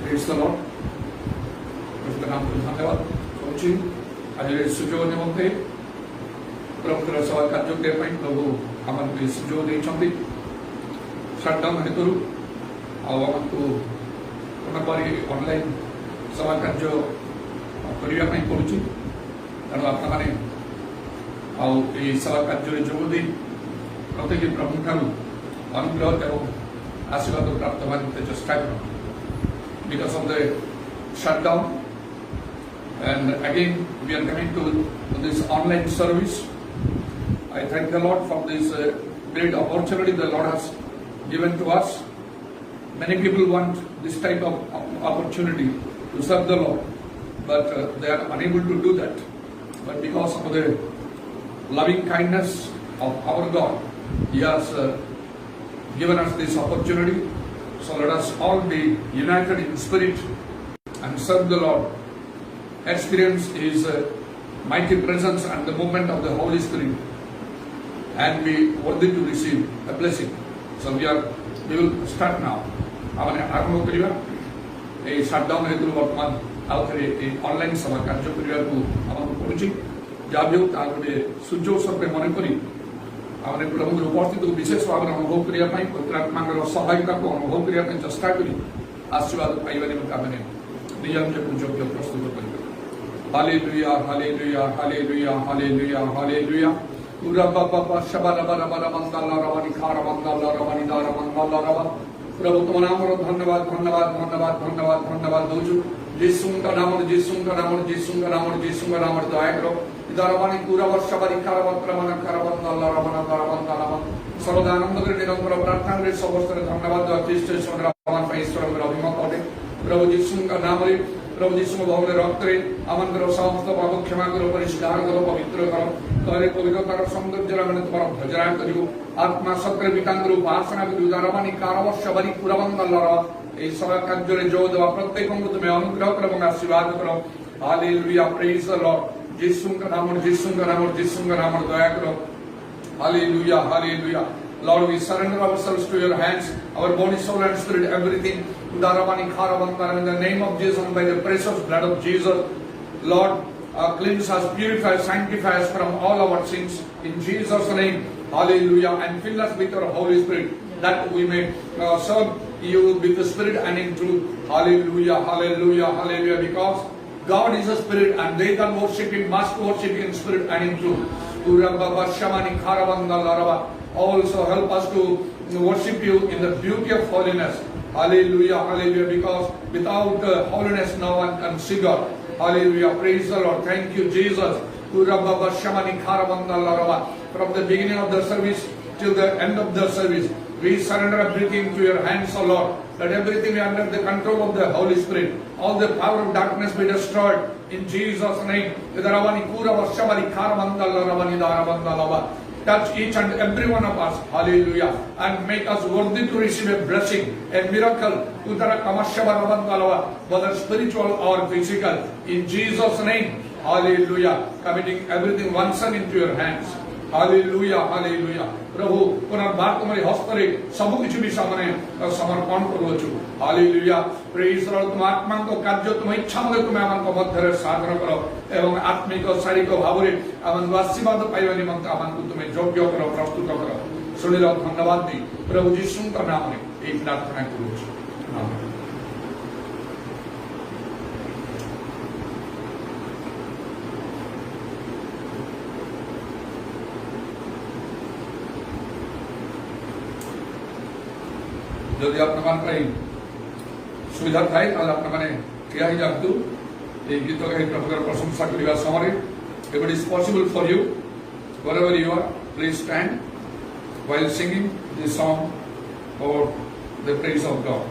Praise the Lord. प्रभु नाम को धन्यवाद करुच्ची। आज सुजोग निमंते प्रभुर सेवा कार्य प्रभु आमको सुजोग देते सटडाउन हेतु आमको पुनः ऑनलाइन सेवा कार्य करने पड़ुची। तेणु आपने सेवा कार्य जोग दे प्रत्येक प्रभु ठार अनुग्रह एवं आशीर्वाद प्राप्त होने चेष्टा कर because of the shutdown, and again we are coming to this online service. I thank the Lord for this great opportunity the Lord has given to us. Many people want this type of opportunity to serve the Lord, but they are unable to do that. But because of the loving kindness of our God, He has given us this opportunity. So let us all be united in spirit and serve the Lord. Experience His mighty presence and the movement of the Holy Spirit, and be worthy to receive a blessing. So we will start now. आमने आरंभ करिया ए shutdown हेतु वर्तमान आउथरे ए online सेवा कार्य करिया को आमन पड़ुची जाबियो तागडे सुजो सबे मन करी आमने प्रभु उपस्थित विशेष भाव अनुभव करिया पई पवित्रात्मार सहायता को अनुभव करिया पई चेष्टा करी आशीर्वाद पाइबा निमंते आमने निजमके योग्य प्रस्तुत करिया। Hallelujah hallelujah hallelujah hallelujah hallelujah पूरा बाबा शबा रबा रबा मंगल रवानी खार मंगल रवानी दार मंगल रवा। प्रभु तुम नाम धन्यवाद धन्यवाद धन्यवाद धन्यवाद धन्यवाद दौचु। यीशु का नाम यीशु का नाम यीशु का नाम यीशु का नाम दया करो। इदारवानी पूरा वर्ष बरी खारवत्रमन खारवंत अल्लाह रमन खारवंत नाम सर्वदानंद करे निरंतर प्रार्थना करे सबस्तर धन्यवाद अतिष्ठ ईश्वर रमन ईश्वर के अभिमत होते। प्रभु यीशु का नाम रे प्रभु यीशु भवन रक्त रे आमंत्र समस्त पाप क्षमा करो परिष्कार करो पवित्र करो तोरे पवित्रतार सौंदर्य रमन तुम्हारा भजरा करियो आत्मा सत्र विकांग्र उपासना करियो इदारवानी कारवर्ष बरी पुरवंत अल्लाह ए सेवा कार्य रे जो देवा प्रत्येक को तुम्हें अनुग्रह करो और आशीर्वाद करो। Hallelujah praise the Lord. Yeshu का नाम यीशु का नाम यीशु का नाम दया करो। Hallelujah hallelujah. Lord, we surrender ourselves to your hands, our body, soul and spirit, everything. In the name of Jesus and by the precious blood of Jesus, Lord, cleanse us, purify us, sanctify us from all our sins. In Jesus' name, hallelujah. And fill us with your Holy Spirit, that we may serve you with the Spirit and in truth. Hallelujah, hallelujah, hallelujah. Because God is a Spirit, and they that worship Him must worship Him in Spirit and in truth. Also help us to worship you in the beauty of holiness. Hallelujah, hallelujah. Because without holiness no one can see God. Hallelujah, praise the Lord. Thank you, Jesus. From the beginning of the service till the end of the service, we surrender everything to your hands, O Lord. Let everything be under the control of the Holy Spirit. All the power of darkness be destroyed in Jesus' name. Touch each and every one of us, hallelujah, and make us worthy to receive a blessing, a miracle, whether spiritual or physical, in Jesus' name, hallelujah. Committing everything once and into your hands. Hallelujah hallelujah. प्रभु पुनर्बार तुम्हारी हस्तरे सब कुछ भी सामने समर्पण करूछु। Hallelujah praise Lord. तुम आत्मा को कार्य तुम इच्छा मते तुम आमन को मध्य साधन करो एवं आत्मिक शारीरिक भाव रे आमन आशीर्वाद पाइबा निमंते आमन को तुम योग्य करो प्रस्तुत करो। सुनिलो धन्यवाद दी प्रभु यीशु का नाम रे एक प्रार्थना करूछु। आमीन। যদি আপনার প্রায় সুবিধা থাকে তাহলে আপনার ঠিয়া হয়ে যাতু এই গীত গাই প্রভুর প্রশংসা করিবা সময়। If it is possible for you, wherever you are, please stand while singing this song for the praise of God.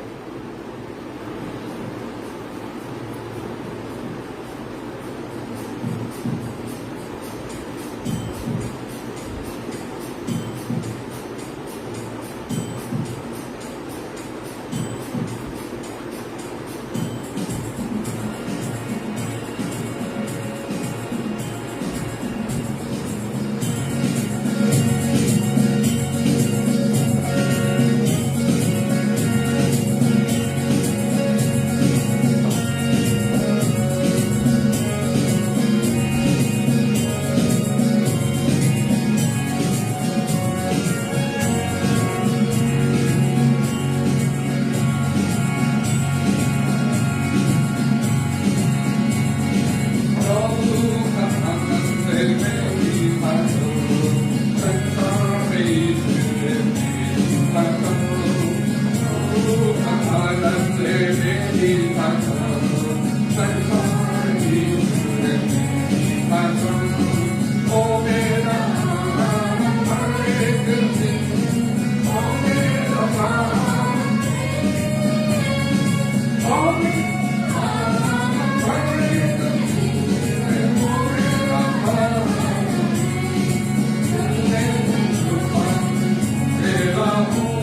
आनंद मेरी आत्मा संसारी आत्मा ओ मेरा हर एक दिन ओ मेरा ओ मेरा हर एक दिन ओ मेरा तेरा हूँ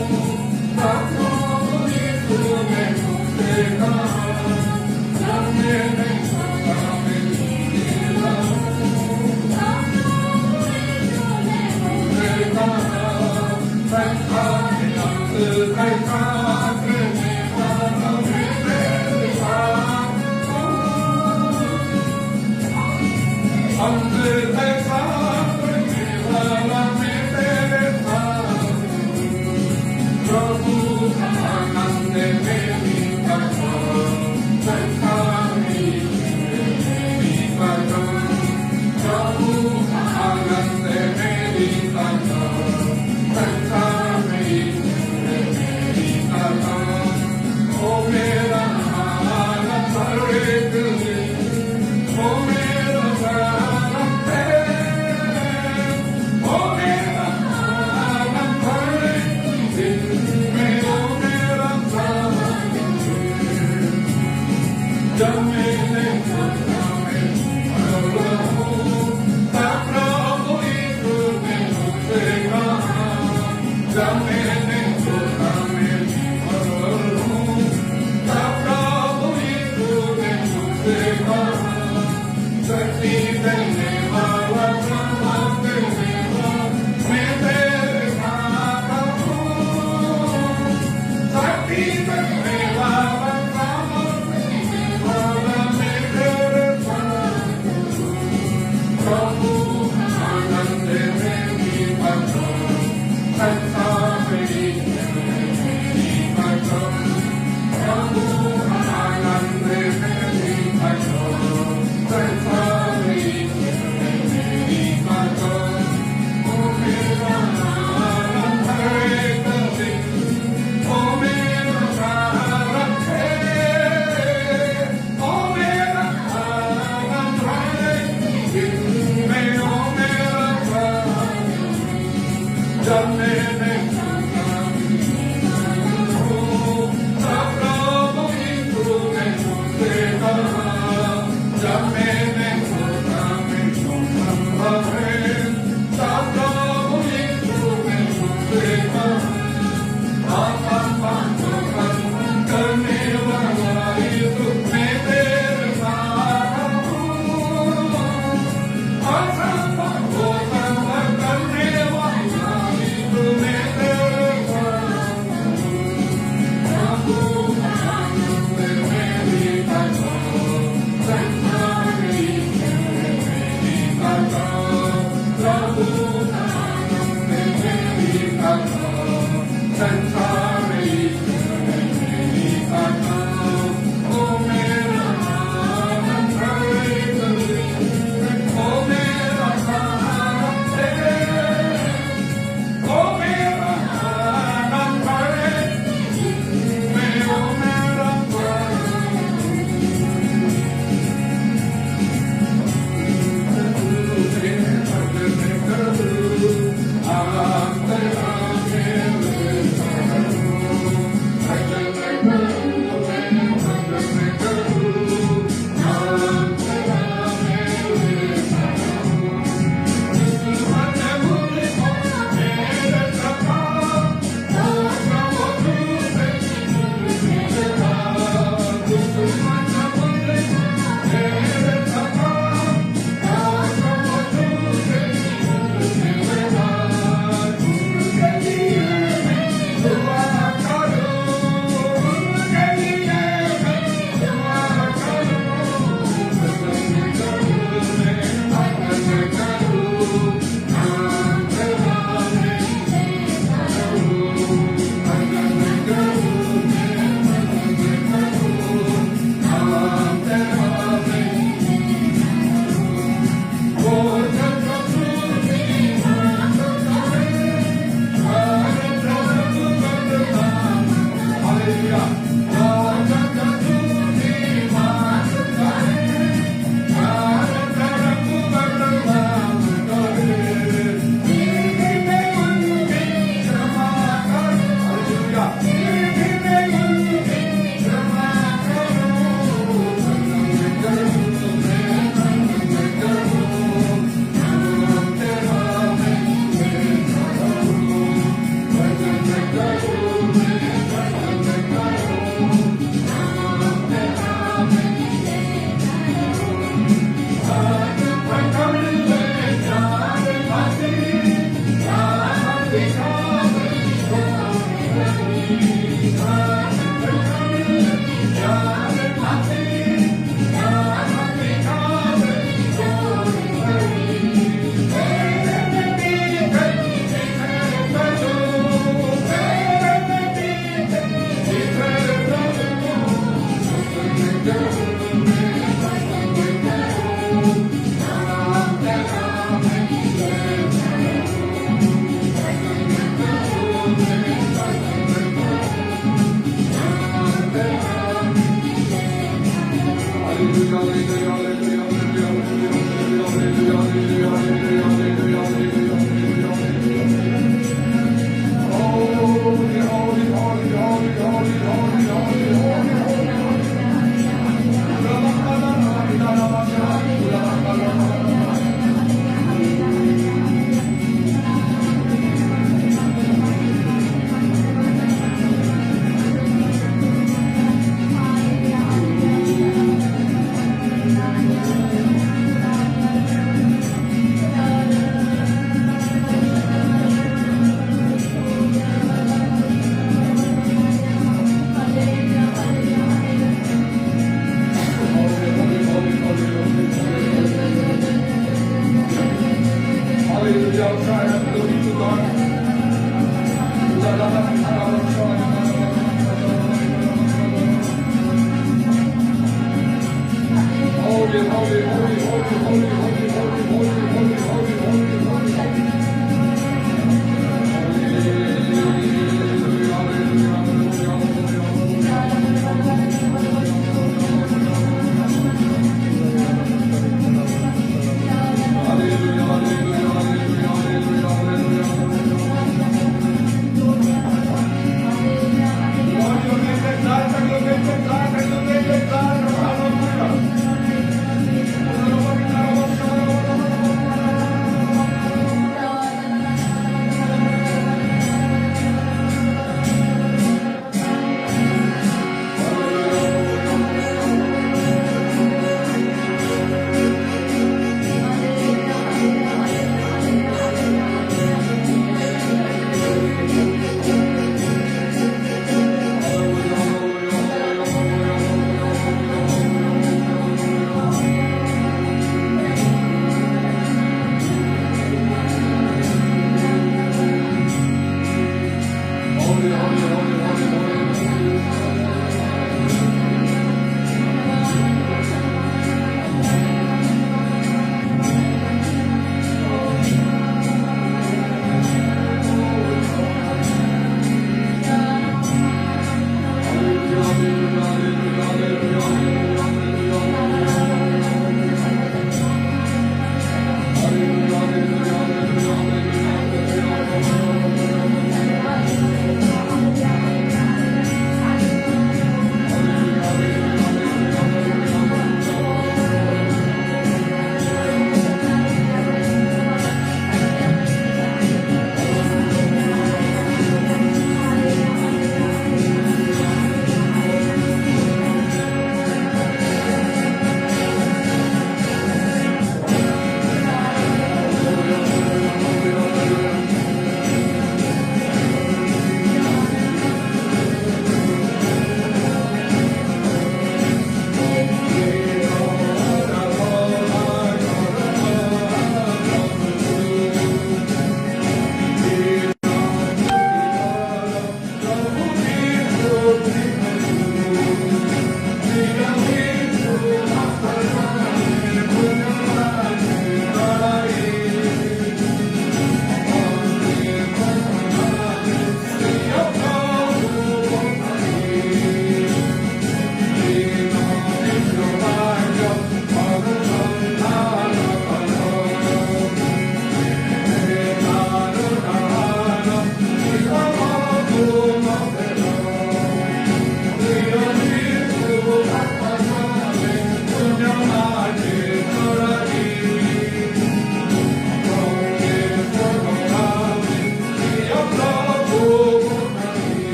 ताको तूने देखा जाने नहीं सकता मेरा देखा देखा देखा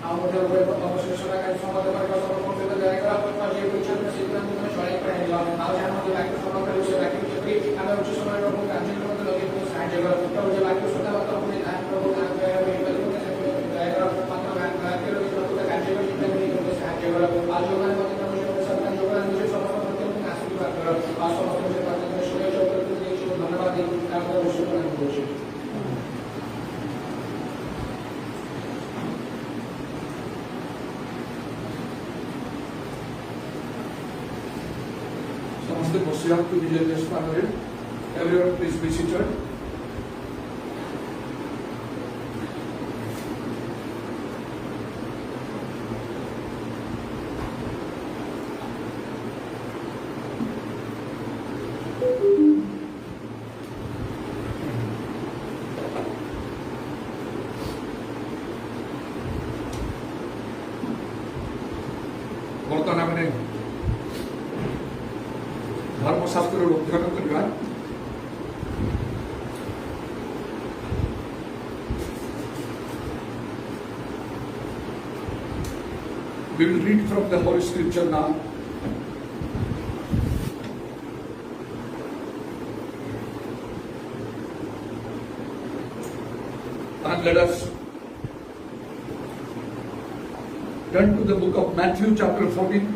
আমাদের উপরে অবশ্যই সরকারি সমাজের কাছে সমর্থন জায়গা আর যে পরিচালনা সিদ্ধান্ত সরাই করে নিলাম রাষ্ট্র মন্ত্রীর কাছে শুভেচ্ছা উপস্থিত দিয়েছিল ধন্যবাদ দিন আপনারা শুভকামনা করছি ସମସ୍ତେ ବସିବାକୁ ନିଜ ନିଜ ସ୍ଥାନରେ everyone please be seated. ବର୍ତ୍ତମାନ ଆମେ ଧର୍ମଶାସ୍ତ୍ରର ଅଧ୍ୟୟନ କରିବା we will read from the Holy Scripture now. And let us turn to the book of Matthew chapter 14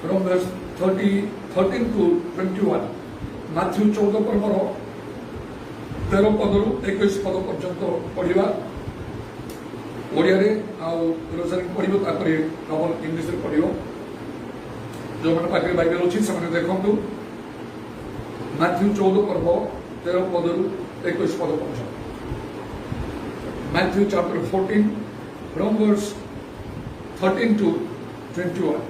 from verse 13 to 21. Matthew 14 ପର୍ବର 13 ପଦରୁ 21 ପଦ ପର୍ଯ୍ୟନ୍ତ ପଢ଼ିବା ଓଡ଼ିଆରେ ଆଉ ରୋଜାରୀ ପଢ଼ିବ ତାପରେ ଡବଲ ଇଂଲିଶରେ ପଢ଼ିବ ଯେଉଁମାନେ ପାଖରେ ବାଇବେଲ ଅଛି ସେମାନେ ଦେଖନ୍ତୁ ମାଥ୍ୟୁ 14 ପର୍ବ 13 ପଦରୁ 21 ପଦ ପର୍ଯ୍ୟନ୍ତ Matthew chapter 14 from verse 13 to 21.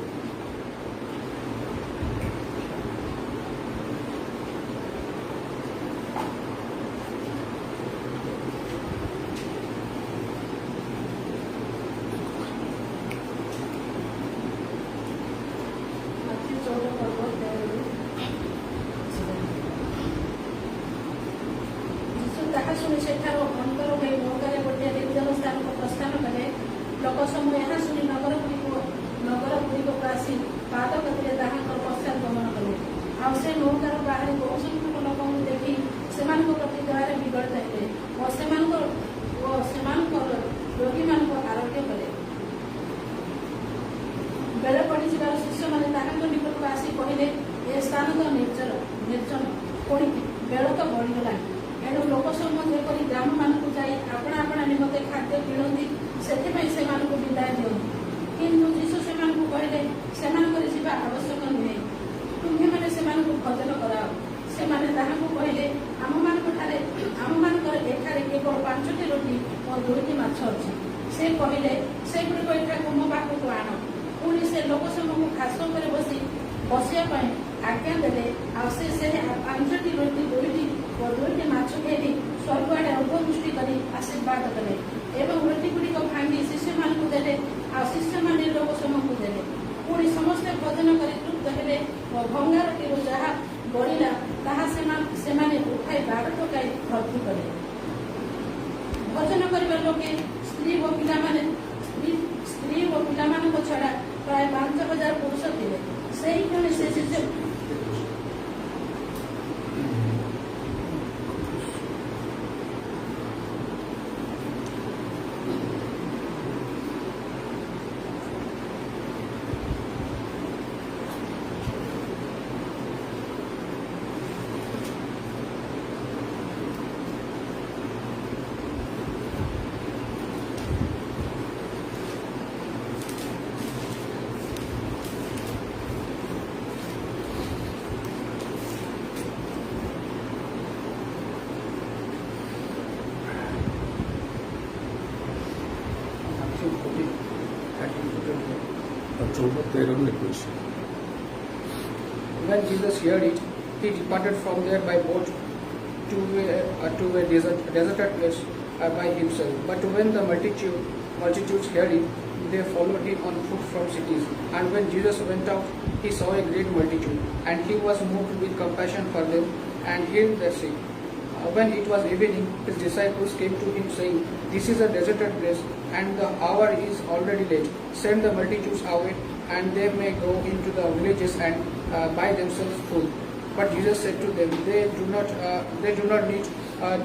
ତାହା ଶୁଣି ସେଠାରୁ ଅନ୍ତର ହୋଇ ନୌକାରେ ଗୋଟିଏ ନିର୍ଜନ ସ୍ଥାନକୁ ପ୍ରସ୍ଥାନ କଲେ ଲୋକ ସମୂହ ଏହା ଶୁଣି ନଗରଗୁଡ଼ିକକୁ ଆସି ପାଦ ଗତିରେ ତାହାଙ୍କର ପଶ୍ଚାତ ଗମନ କଲେ ଆଉ ସେ ନୌକାର ବାହାରେ ବହୁ ସଂଖ୍ୟକ ଲୋକଙ୍କୁ ଦେଖି ସେମାନଙ୍କ ପ୍ରତି ଦୟାରେ ବିଗଳିତ ହେଲେ ଓ ସେମାନଙ୍କର ରୋଗୀମାନଙ୍କ ଆରୋଗ୍ୟ କଲେ ବେଳ ପଡ଼ିଯିବାର ଶିଷ୍ୟମାନେ ତାହାଙ୍କ ନିକଟକୁ ଆସି କହିଲେ ଏ ସ୍ଥାନ ତ ନିର୍ଜନ ପୁଣି ବେଳ ତ ବଢ଼ିଗଲାଣି ଏଣୁ ଲୋକ ସମୂହ ଯେପରି ଗ୍ରାମମାନଙ୍କୁ ଯାଇ ଆପଣା ଆପଣା ନିମନ୍ତେ ଖାଦ୍ୟ କିଣନ୍ତି ସେଥିପାଇଁ ସେମାନଙ୍କୁ ବିଦାୟ ଦିଅନ୍ତି କିନ୍ତୁ ଯୀଶୁ ସେମାନଙ୍କୁ କହିଲେ ସେମାନଙ୍କର ଯିବା ଆବଶ୍ୟକ ନୁହେଁ ତୁମ୍ଭେମାନେ ସେମାନଙ୍କୁ ଭୋଜନ କରାଅ ସେମାନେ ତାହାଙ୍କୁ କହିଲେ ଆମମାନଙ୍କର ଏଠାରେ କେବଳ 5ଟି ରୋଟି ଓ 2ଟି ମାଛ ଅଛି ସେ କହିଲେ ସେଗୁଡ଼ିକ ଏଠାକୁ ମୋ ପାଖକୁ ଆଣ ପୁଣି ସେ ଲୋକ ସମୂହଙ୍କୁ ଘାସ ଉପରେ ବସିବା ପାଇଁ ଆଜ୍ଞା ଦେଲେ ଆଉ ସେ 5ଟି ରୋଟି 2ଟି ଓ 2ଟି ମାଛ ଘେରି ସ୍ୱର୍ଗଆଡ଼େ ଅଙ୍ଗଦୃଷ୍ଟି କରି ଆଶୀର୍ବାଦ କଲେ ଏବଂ ରୋଟିଗୁଡ଼ିକ ଭାଙ୍ଗି ଶିଷ୍ୟମାନଙ୍କୁ ଦେଲେ ଆଉ ଶିଷ୍ୟମାନେ ଲୋକ ସମୂହଙ୍କୁ ଦେଲେ ପୁଣି ସମସ୍ତେ ଭୋଜନ କରି ତୃପ୍ତ ହେଲେ ଓ ଭଙ୍ଗା ରୋଟିରୁ ଯାହା ବଳିଲା ତାହା ସେମାନେ ଉଠାଇ 12 ଟଙ୍କାଏ ଭର୍ତ୍ତି କଲେ ଭୋଜନ କରିବା ଲୋକେ ସ୍ତ୍ରୀ ଓ ପିଲାମାନଙ୍କ ଛଡ଼ା ପ୍ରାୟ 5,000 ପୁରୁଷ ଥିଲେ ସେହି କ୍ଷଣି ସେ ଶିଷ୍ୟ When Jesus heard it, he departed from there by boat to a deserted place by himself. But when the multitudes heard it, they followed him on foot from cities. And when Jesus went out, he saw a great multitude, and he was moved with compassion for them, and healed their sick. When it was evening, his disciples came to him, saying, "This is a deserted place, and the hour is already late. Send the multitudes away, and they may go into the villages and buy themselves food." But Jesus said to them, They do not need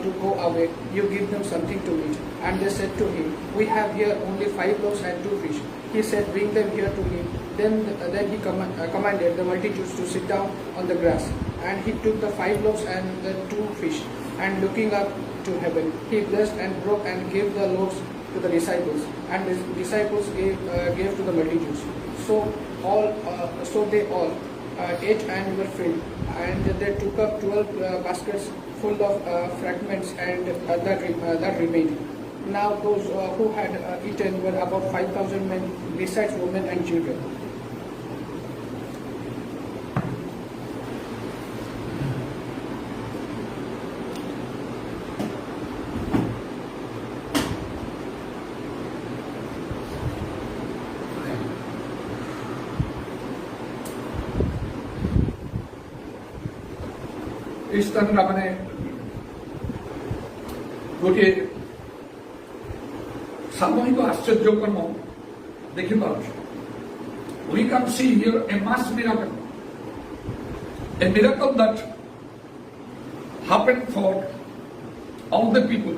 to go away. You give them something to eat. And they said to him, "We have here only 5 loaves and 2 fish." He said, "Bring them here to him." Then he commanded the multitudes to sit down on the grass. And he took the 5 loaves and the 2 fish, and looking up to heaven, he blessed and broke and gave the loaves to the disciples, and the disciples gave to the multitudes. So they all ate and were filled, and they took up 12 baskets full of fragments, and that remained. Now those who had eaten were about 5,000 men, besides women and children. এই স্থানটা মানে গোটিয়ে সামূহিক আশ্চর্যকর্ম দেখিপারুଛୁ। We can see here a mass miracle, a miracle that happened for all the people,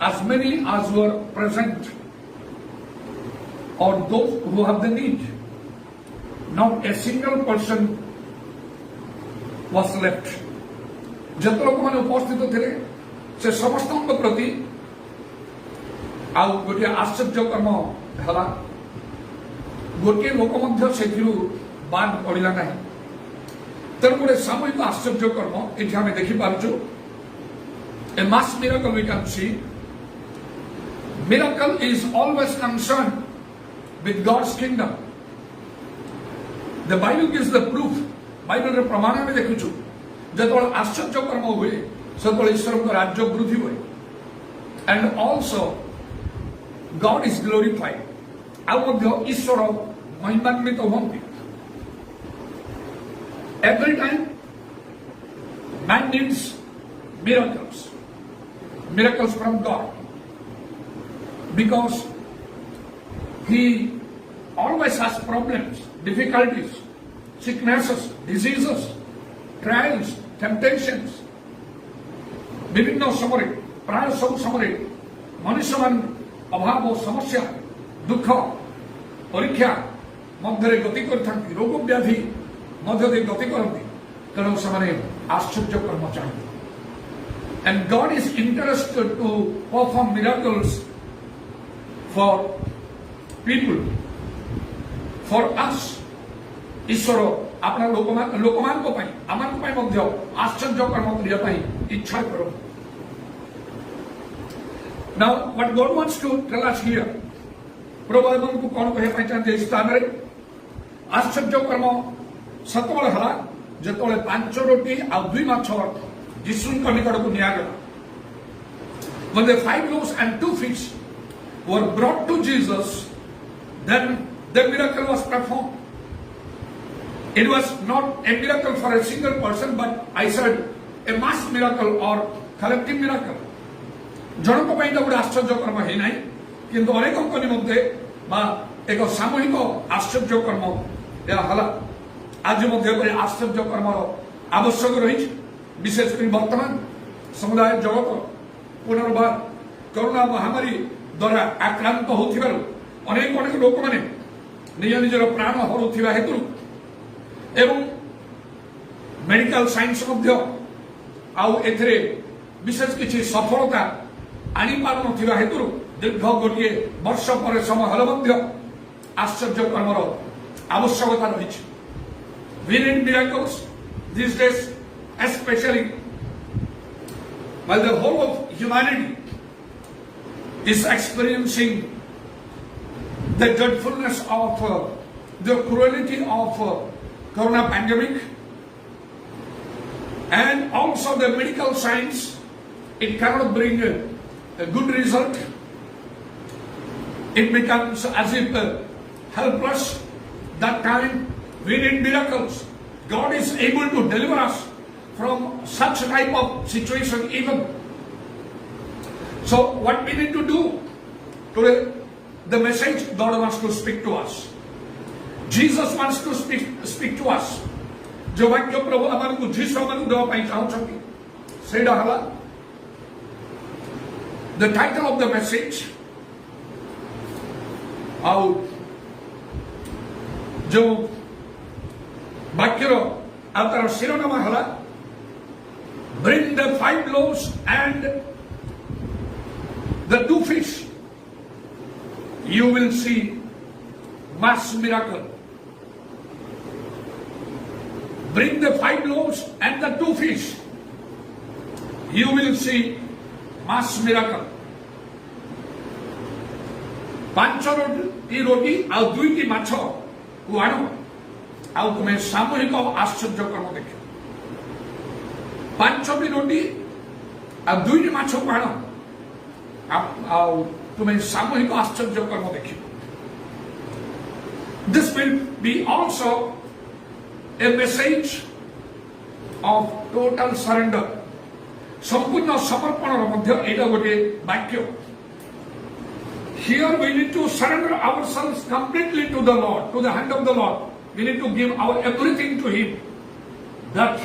as many as were present, or those who have the need. Not a single person was left. ଯେତେ ଲୋକମାନେ ଉପସ୍ଥିତ ଥିଲେ ସେ ସମସ୍ତଙ୍କ ପ୍ରତି ଆଉ ଗୋଟିଏ ଆଶ୍ଚର୍ଯ୍ୟକର୍ମ ହେଲା, ଗୋଟିଏ ଲୋକ ମଧ୍ୟ ସେଥିରୁ ବାଦ ପଡ଼ିଲା ନାହିଁ। ତେଣୁ ଗୋଟେ ସାମୂହିକ ଆଶ୍ଚର୍ଯ୍ୟକର୍ମ ଏଠି ଆମେ ଦେଖିପାରୁଛୁ। A mass miracle we can see. Miracle is always concerned with God's kingdom. The Bible gives the proof. ବାଇବେଲରେ ପ୍ରମାଣ ଆମେ ଦେଖୁଛୁ ଯେତେବେଳେ ଆଶ୍ଚର୍ଯ୍ୟକର୍ମ ହୁଏ ସେତେବେଳେ ଈଶ୍ୱରଙ୍କ ରାଜ୍ୟ ବୃଦ୍ଧି ହୁଏ, and also God is glorified. ଆଉ ମଧ୍ୟ ଈଶ୍ୱର ମହିମାନ୍ୱିତ ହୁଅନ୍ତି। Every time man needs miracles from God, because he always has problems, difficulties, sicknesses, diseases, trials, temptations. বিভিন্ন সময়ে প্রায় সব সময়ে মনুষ্যমান অভাব ও সমস্যা, দুঃখ, পরীক্ষা ମଧ୍ୟରେ ଗତି କରିଥାନ୍ତି, ରୋଗ ବ୍ୟାଧି ମଧ୍ୟ ଦେଇ ଗତି କରନ୍ତି। ତେଣୁ ସେମାନେ ଆଶ୍ଚର୍ଯ୍ୟକର୍ମ ଚାହାନ୍ତି। And God is interested to perform miracles for people, for us. ଈଶ୍ୱର ଆପଣ ଲୋକମାନଙ୍କ ପାଇଁ, ଆମମାନଙ୍କ ପାଇଁ ମଧ୍ୟ ଆଶ୍ଚର୍ଯ୍ୟକର୍ମ କରିବା ପାଇଁ ଇଚ୍ଛା କରନ୍ତି। Now what God wants to tell us here, ପ୍ରଭୁ ଆମକୁ କ'ଣ କହିବା ପାଇଁ ଚାହାନ୍ତି ଏହି ସ୍ଥାନରେ? ଆଶ୍ଚର୍ଯ୍ୟକର୍ମ ସେତେବେଳେ ହେଲା ଯେତେବେଳେ 5 ରୋଟି ଆଉ 2 ମାଛ ଯୀଶୁଙ୍କ ନିକଟକୁ ନିଆଗଲା। When the 5 loaves and 2 fish were brought to Jesus, then the miracle was performed. It was not a miracle for a single person, but I said a mass miracle or collective miracle. ଜଣଙ୍କ ପାଇଁ ତ ଗୋଟେ ଆଶ୍ଚର୍ଯ୍ୟକର୍ମ ହେଇନାହିଁ, କିନ୍ତୁ ଅନେକଙ୍କ ନିମନ୍ତେ ବା ଏକ ସାମୂହିକ ଆଶ୍ଚର୍ଯ୍ୟକର୍ମ ଏହା ହେଲା। ଆଜି ମଧ୍ୟ ଏପରି ଆଶ୍ଚର୍ଯ୍ୟକର୍ମର ଆବଶ୍ୟକ ରହିଛି, ବିଶେଷ କରି ବର୍ତ୍ତମାନ ସମୁଦାୟ ଜଗତ ପୁନର୍ବାର କରୋନା ମହାମାରୀ ଦ୍ୱାରା ଆକ୍ରାନ୍ତ ହେଉଥିବାରୁ ଅନେକ ଲୋକମାନେ ନିଜ ନିଜର ପ୍ରାଣ ହରାଉଥିବା ହେତୁ ଏବଂ ମେଡିକାଲ ସାଇନ୍ସ ମଧ୍ୟ ଆଉ ଏଥିରେ ବିଶେଷ କିଛି ସଫଳତା ଆଣିପାରୁନଥିବା ହେତୁ ଦୀର୍ଘ ଗୋଟିଏ ବର୍ଷ ପରେ ସମୟ ହେଲେ ମଧ୍ୟ ଆଶ୍ଚର୍ଯ୍ୟକର୍ମର ଆବଶ୍ୟକତା ରହିଛି। We need miracles these days, especially while the whole of humanity is experiencing the dreadfulness of the cruelty of corona pandemic, and also the medical science, it cannot bring a good result. It becomes as if helpless. That time we need miracles. God is able to deliver us from such type of situation even. So what we need to do today, the message God wants to speak to us. Jesus wants to speak to us. जो वाक्य प्रभु आमको जीसु आमको देवा पाई चाहउछंती सेडा हला the title of the message out जो वाक्यर तार शिरोनामा हला bring the 5 loaves and the 2 fish, you will see mass miracle. Bring the 5 loaves and the 2 fish, you will see mass miracle. 5ଟି ରୋଟି ଆଉ 2ଟି ମାଛକୁ ଆଣ ଆଉ ତୁମେ ସାମୂହିକ ଆଶ୍ଚର୍ଯ୍ୟ କର୍ମ ଦେଖିବ। 5ଟି ରୋଟି ଆଉ 2ଟି ମାଛକୁ ଆଣ ଆଉ ତୁମେ ସାମୂହିକ ଆଶ୍ଚର୍ଯ୍ୟ କର୍ମ ଦେଖିବ। This will be also a message of total surrender. संपूर्ण समर्पणर मध्य एटा गोटे वाक्य। Here we need to surrender ourselves completely to the Lord, to the hand of the Lord. We need to give our everything to Him, that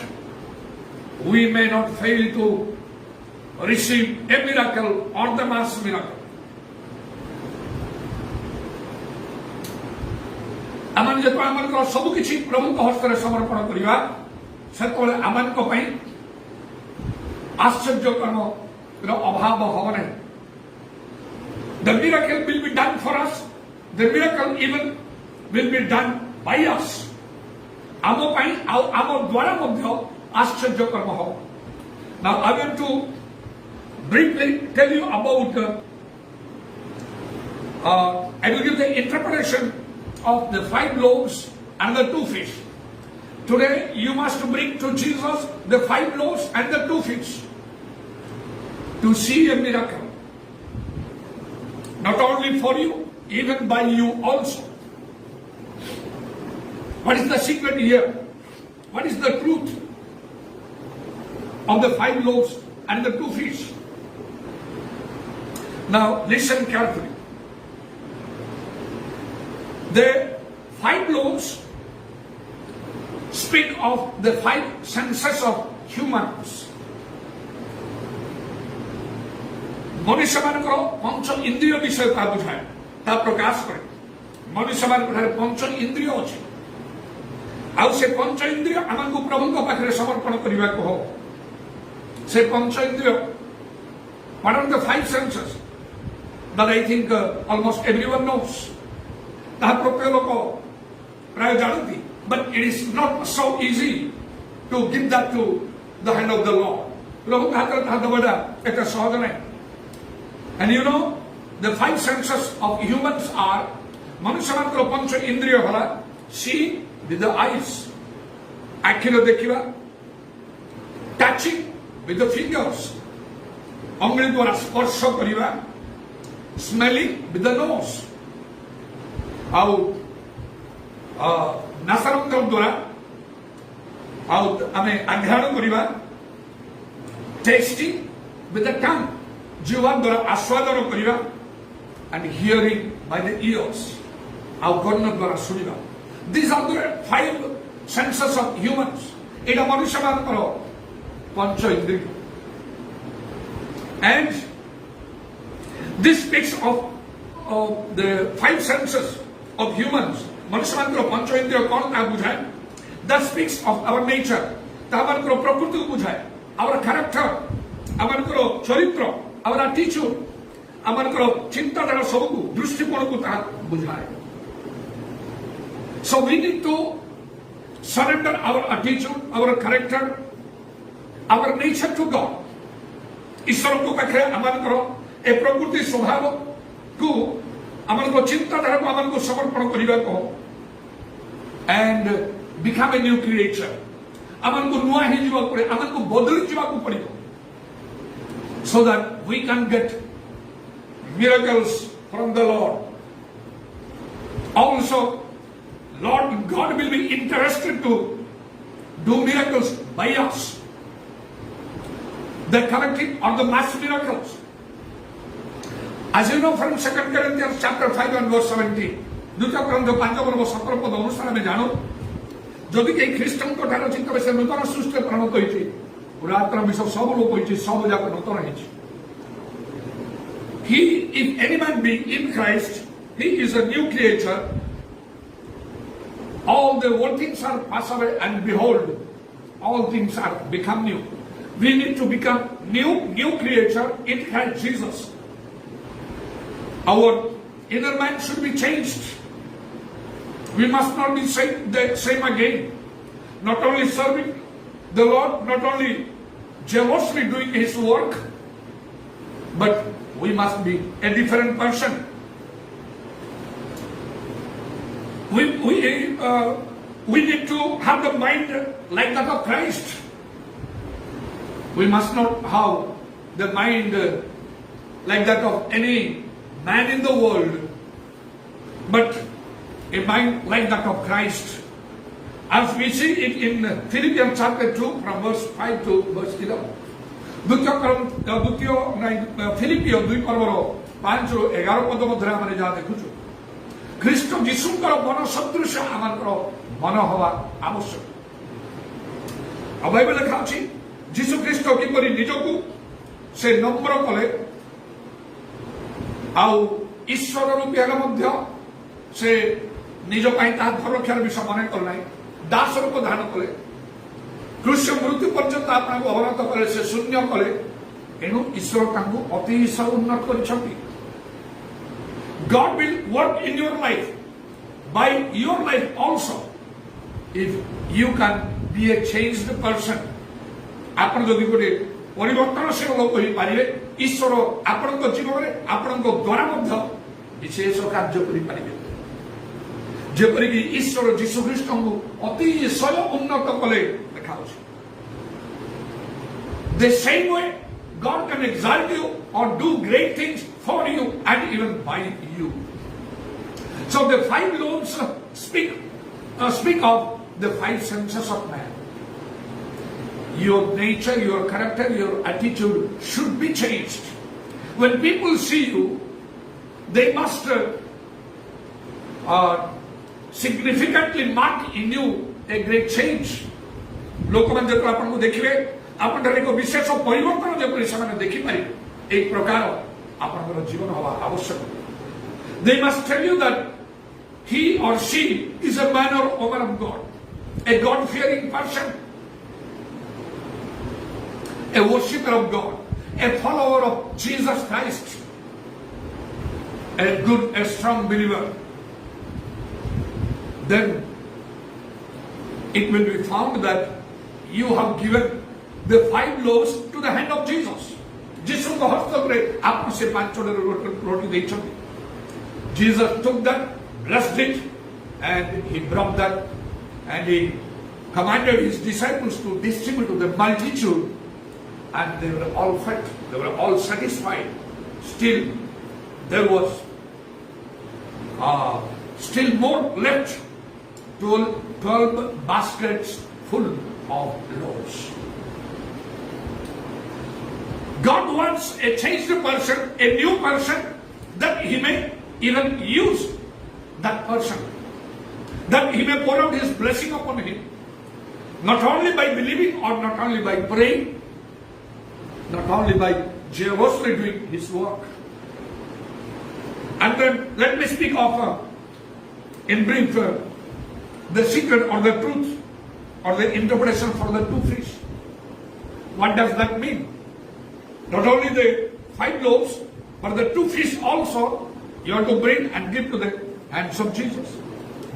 we may not fail to receive a miracle or the mass miracle. आमान जब आमान को सब किसी प्रभु को हस्ते समर्पण करिवा सेतोले आमान को पई आश्चर्य कर्म रो अभाव होबो नै। The miracle will be done for us. The miracle even will be done by us. आमो पई आमो द्वारा मध्य आश्चर्य कर्म हो। Now I want to briefly tell you about I will give the interpretation of the 5 loaves and the 2 fish. Today you must bring to Jesus the 5 loaves and the 2 fish to see a miracle. Not only for you, even by you also. What is the secret here? What is the truth of the 5 loaves and the 2 fish? Now listen carefully. The 5 loaves speak of the 5 senses of humans. मनुष्य मानकर पंच इंद्रिय विषय का बुझाए ता प्रकाश करे। मनुष्य मानकर 5 इंद्रिय अछि आ से 5 इंद्रिय आमको प्रभु को पाखरे समर्पण करबा को हो। से 5 इंद्रिय what are the 5 senses that I think almost everyone knows. ता प्रत्येक लोक प्राय जानती, but it is not so easy to give that to the hand of the Lord. प्रभु का हाथ दबड़ा एटा सहज नै। And you know, the 5 senses of humans are मनुष्य मानकर 5 इंद्रिय हला see with the eyes, आखिर देखिबा, touching with the fingers, अंगुली द्वारा स्पर्श करिबा, smelling with the nose, आउ नासारंग द्वारा आउ आमे अध्ययन करिबा, tasting with the tongue, जीवन द्वारा आस्वादन करिबा, and hearing by the ears, आउ कर्ण द्वारा सुनिबा. These are the 5 senses of humans. एटा मनुष्य मानकर 5 इंद्रिय. And this speaks of the 5 senses of humans. मनुष्य मानकर 5 इंद्रिय कौन ता बुझाए? That speaks of our nature. ता मानकर प्रकृति को बुझाए. Our character, आमनकर चरित्र, our attitude, आमनकर चिंताधारा सबको दृष्टिकोण को ता बुझाए. So we need to surrender our attitude, our character, our nature to God. ईश्वर को पाखे आमनकर ए प्रकृति स्वभाव को आमनकर चिंताधारा को आमनको समर्पण करिबा को and become a new creature. आमनको नुआ हे जीवा पड़े, आमनको बदली जीवा को पड़े, so that we can get miracles from the Lord. Also, Lord God will be interested to do miracles by us. The collective or the mass miracles. As you know from 2 Corinthians chapter 5 and verse 17, द्वितीय Corinth 5 वर्ष 17 पद अनुसार में जानो, जदि के ख्रीष्टन को ठार चिंता से नूतन सृष्टि परिणत होइछि, पुरातन विषय सब लोक होइछि, सब जाक नूतन होइछि. He, if any man be in Christ, he is a new creature. all the old things are passed away, and behold, all things are become new. We need to become new creature in Christ Jesus. Our inner man should be changed. We must not be the same again. Not only serving the Lord, not only jealously doing His work, but we must be a different person. We need to have the mind like that of Christ. We must not have the mind like that of any man in the world, but a mind like that of Christ. As we see it in Philippians chapter 2 from verse 5 to verse 11. Philippians 2 पर्वर 5 ରୁ 11 पद मध्य आमे जा देखुछु ख्रीष्ट जीशुଙ୍କର मन सदृश आमर मन हवा आवश्यक। अब बाइबल लिखा अछि जीशु ख्रीष्ट किपरि निजको से नम्र कले आउ ईश्वर रूपी हेले मध्य से निज पाई ता धरक्षार विषय मन कर नाही दास रूप धारण कले क्रूस मृत्यु पर्यंत आपको अवनत कले से शून्य कले एनु ईश्वर तांको अतिशय उन्नत करिसथि। God will work in your life, by your life also, if you can be a changed person. आपण जदि गोटे परिवर्तनशील लोक होई पारिबे ईश्वर आपनक जीवन रे आपनक द्वारा मध्य विशेष कार्य करि पारिबे। जेपरि कि ईश्वर जीशु ख्रीष्ट को अतिशय उन्नत कले देखा अछि। The same way God can exalt you or do great things for you and even by you. So the 5 loaves speak of the 5 senses of man. Your nature, your character, your attitude should be changed. When people see you, they must significantly mark in you a great change. लोकमान जब आपको देखिए आपण एक विशेष परिवर्तन जेपरि से देखि पारि एक प्रकार आपनकर जीवन हवा आवश्यक। They must tell you that he or she is a man or woman of God, a God-fearing person, a worshipper of God, a follower of Jesus Christ, a good, a strong believer. Then it will be found that you have given the 5 loaves to the hand of Jesus. Jesus को हस्त करे आप से 5 रोटी देइछन। Jesus took that, blessed it, and he brought that, and he commanded his disciples to distribute to the multitude, and they were all fed, they were all satisfied. Still, there was still more left. 12 baskets full of loaves. God wants a changed person, a new person, that he may even use that person, that he may pour out his blessing upon him, not only by believing or not only by praying, not only by jealously doing his work. And then let me speak of in brief the secret or the truth or the interpretation for the 2 fish. What does that mean? Not only the 5 loaves, but the 2 fish also you have to bring and give to the hands of Jesus.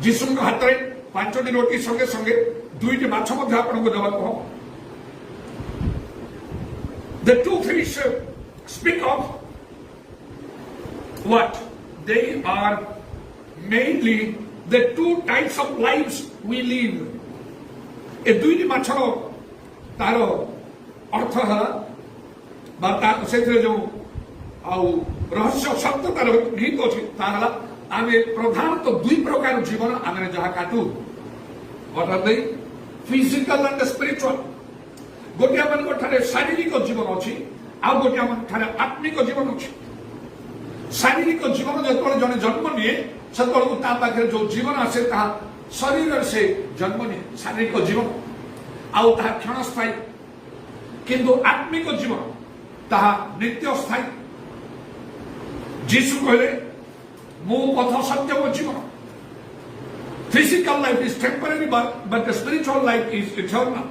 Jesus को हाथ में 5टी रोटी संगे संगे 2टी माछ मध्य आपन को देवा को। The 2 fish speak of what? They are mainly the 2 types of lives we live. ए 2टी माछर तार अर्थ है से जो रहस्य शब्द तार गीत अच्छी आम प्रधानतः 2 प्रकार जीवन आम जहाँ काटू अर्थात फिजिकल एंड स्पिरिचुअल। गोटे आम शारीरिक जीवन अच्छी आउ गोटे आम आत्मिक जीवन अच्छी। शारीरिक जीवन जो जन जन्म निए से पाखे जो जीवन आसे शरीर से जन्म निए शारीरिक जीवन आउ क्षणस्थायी, किंतु आत्मिक जीवन ताहा नित्य स्थायी। जीशु कहले मु पथ सत्य जीवन। Physical life is temporary, but the spiritual life is eternal.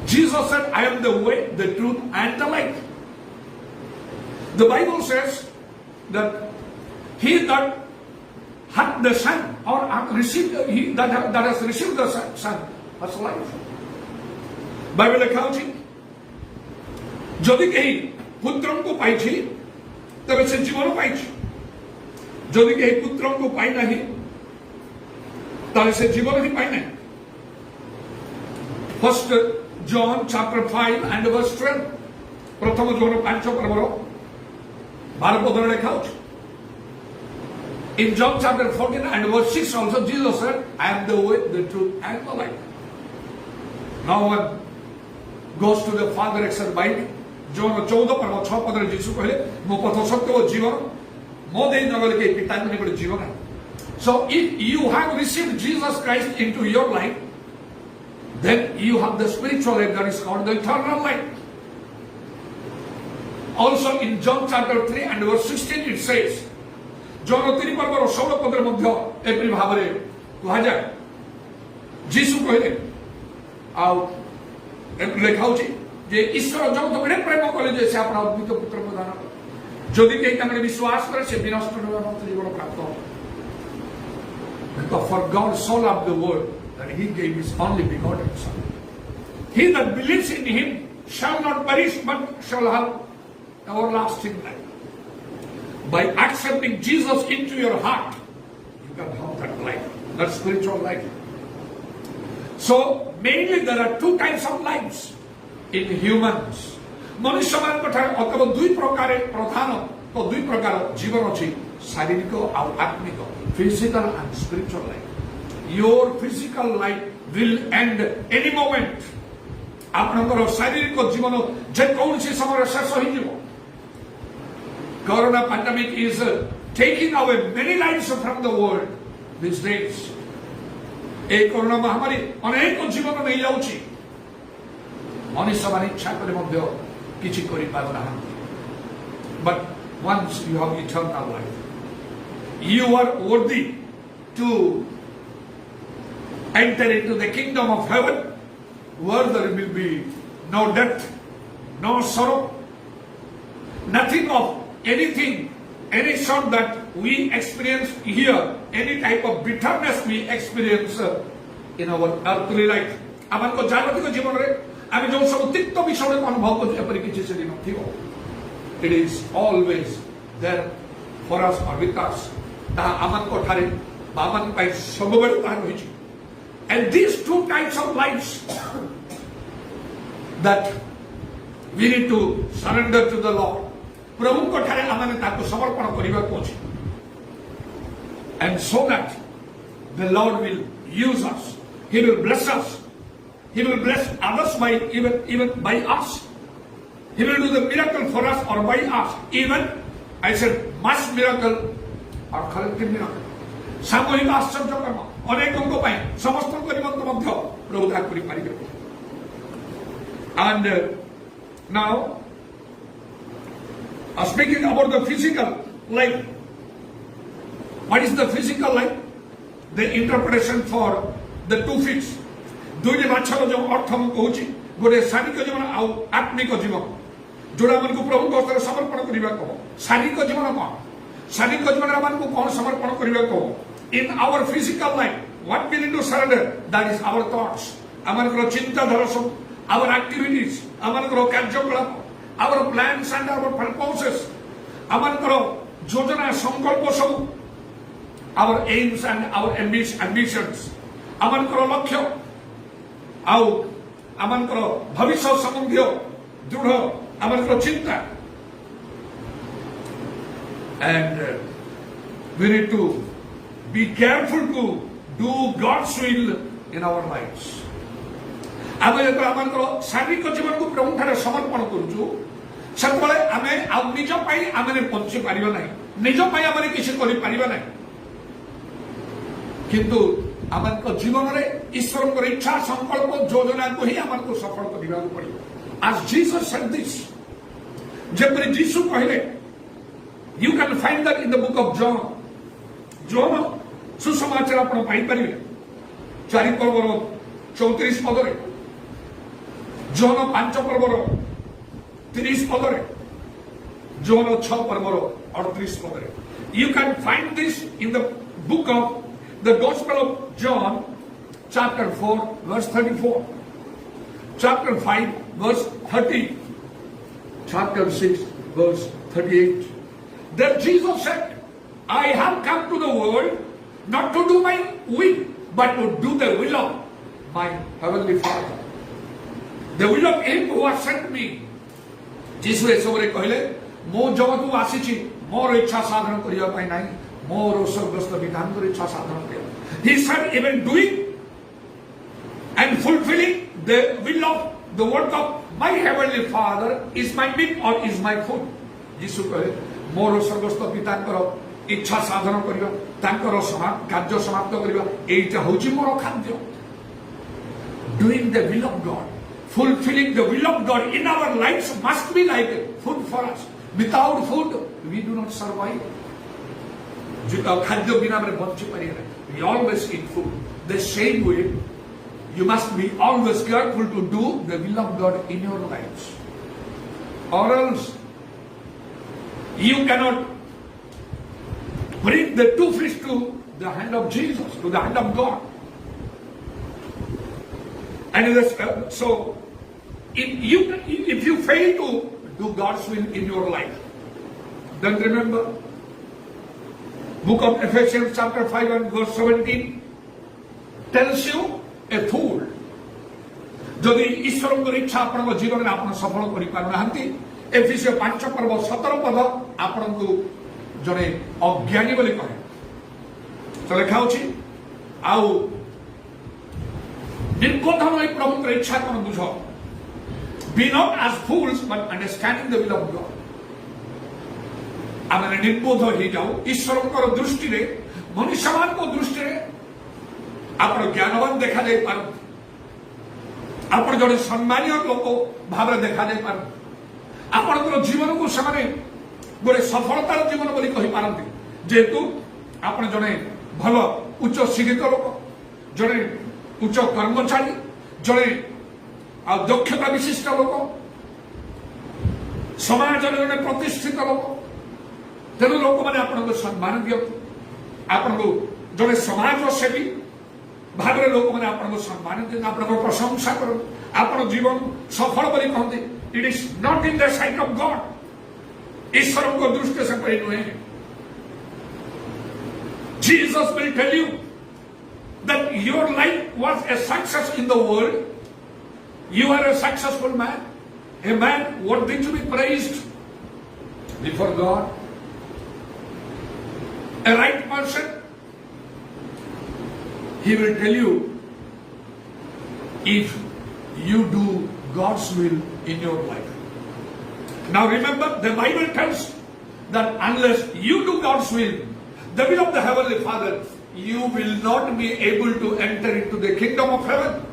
Jesus said, I am the way, the truth, and the life. The Bible says that he that had the Son, or received, he that has received the Son has life. Bible লেখা যদি কেହି পুত্রଙ୍କୁ পাইছি তবে সে জীবন পাইছি যদি কেহি পুত্রଙ୍କୁ পাই ନାହିଁ তাহলে সে জীবন হি পাই নাই First John chapter 5 and verse 12 প্রথম জোহন 5 পর্বর 12 পদরে লেখা আছে In John chapter 14 and verse 6 also Jesus said, I am the way, the truth and the life. No one goes to the Father except by me. John 14 पर्व 6 पदरे यीशु कहले मो पथ सत्य ओ जीवन मो देई नगले के पिता ने को जीवन है. So if you have received Jesus Christ into your life, then you have the spiritual life that is called the eternal life. Also in John chapter 3 and verse 16 it says, John 3 पर्वर 16 पदरे मध्य एपरि भाबरे कहा जाय यीशु कहले आ লেখা আছে যে ঈশ্বর যত বড় প্রেম করে যে সে আপনার অদ্বিতীয় পুত্র প্রদান করে যদি কেউ তাকে বিশ্বাস করে সে বিনষ্ট হবে না জীবন প্রাপ্ত হবে But for God so loved the world that he gave his only begotten Son. He that believes in him shall not perish but shall have everlasting life. By accepting Jesus into your heart, you can have that life, that spiritual life. So mainly there are two kinds of lives in humans. मनुष्य मान कथा अथवा दुई प्रकार प्रधान तो दुई प्रकार जीवन अछि शारीरिक और आत्मिक physical and spiritual life. Your physical life will end any moment. आपनकर शारीरिक जीवन जे कौनसी समय शेष हो जिवो. Corona pandemic is taking away many lives from the world these days. A corona महामारी अनेक जीवन नहीं जाउची मनुष्य मान इच्छा करे मध्य किछि करि पाबो ना but once you have eternal life you are worthy to enter into the kingdom of heaven where there will be no death, no sorrow, nothing of anything, any sort that we experience here, any type of bitterness we experience in our earthly life. आमन को जागतिक जीवन रे आमे जो सब तिक्त विषय अनुभव को एपरि किछि से दिन थिबो. It is always there for us or with us. ता आमन को ठारे बामन पाइ सब बेले ता होइछि. And these two types of lives that we need to surrender to the Lord. प्रभु को ठारे आमने ताको समर्पण करिबा को अछि. And so that the Lord will use us. He will bless us. He will bless others by even by us. He will do the miracle for us or by us. Even I said mass miracle or collective miracle. सामूहिक आश्चर्य कर्म अनेकों को पाए समस्त को निमंत्रण मध्य प्रभु ता करि पारिबे. And now speaking about the physical life. What is the physical life? The interpretation for the two feet. दुईटे माछर जो अर्थ मु कहूची गोटे शारीरिक जीवन आ आत्मिक जीवन जोड़ा मन को प्रभु को समर्पण करिबा को. शारीरिक जीवन कोन शारीरिक जीवन मन को कोन समर्पण करिबा को. In our physical life what we need to surrender, that is our thoughts, आमन को चिंता धारा सब, our activities, आमन को कार्यकलाप, our plans and our purposes, आमन को योजना संकल्प सब, our aims and our ambitions, आमन को लक्ष्य आउ आमन को भविष्य संबंधी दृढ़ आमन को चिंता. And we need to be careful to do God's will in our lives. आमे जब आमन को शारीरिक जीवन को प्रभु ठारे समर्पण करूछु सबले आमे आ निज पाई आमे पहुंची पारिबा नाही. निज पाई आमे किछि करि पारिबा नाही. किंतु आमन को जीवन रे ईश्वर को इच्छा संकल्प योजना को ही आमन को सफल करिबा को पड़िबो. As Jesus said this, जब यीशु कहले, you can find that in the book of John. John सुसमाचार आपण पाइपारे 4 पर्वर 34 पदरे जॉन 5 पर्वर 30 पदरे जॉन 6 पर्वर 38 पदरे you can find this in the book of the Gospel of John chapter 4 verse 34 chapter 5 verse 30 chapter 6 verse 38 that Jesus said I have come to the world not to do my will but to do the will of my heavenly Father the will of him who has sent me Jesus एसबरे कहले मो जगतु आसीछि मोर इच्छा साधन करिया पय नाही मोर स्वर्गस्थ विधान इच्छा साधन करिया he said even doing and fulfilling the will of the work of my heavenly Father is my meat or is my food यीशु कहे मोर स्वर्गस्थ पितांकर इच्छा साधन करिया तांकर कार्य समाप्त करिया एटा होची मोर खाद्य doing the will of God fulfilling the will of God in our lives must be like food for us without food we do not survive जिता खाद्य बिना हमरे बंची परिया we always eat food the same way you must be always careful to do the will of God in your lives or else you cannot bring the two fish to the hand of Jesus, to the hand of God. And so, if you fail to do God's will in your life, then remember, book of Ephesians chapter 5 and verse 17 tells you a fool. जदि ईश्वर इच्छा आपण जीवन में आप सफल कर एफिसियो 5 पर्व 17 पद आपण को जड़े अज्ञानी बोली कहे तो लिखा होची आउ निर्बोधन होई प्रभु के इच्छा कोन बुझो be not as fools but understanding the will of God आमे निर्बोध हो जाऊ ईश्वर को दृष्टि रे मनुष्यमान को दृष्टि रे आपण ज्ञानवान देखा दे पार आपण जड़े सम्मानीय लोक भाव देखा दे पार आपण जीवन को से गोटे सफलतार जीवन बोली कहि पारंती जेतु आपण जने भल उच्च शिक्षित लोक जने उच्च कर्मचारी जने दक्षता विशिष्ट लोक समाज जने प्रतिष्ठित लोक तेणु लोक मैंने आपको सम्मान दियंतु आपको जने समाज सेवी भाव लोक मैंने आपको सम्मान दियंतु आपको प्रशंसा कर आप जीवन सफल बोली कहते it is not in the sight of God ईश्वर को दृष्टि से कोई नहीं है Jesus will tell you that your life was a success in the world. You are a successful man, a man worthy to be praised before God, a right person. He will tell you if you do God's will in your life. Now remember, the Bible tells that unless you do God's will, the will of the Heavenly Father, you will not be able to enter into the kingdom of heaven.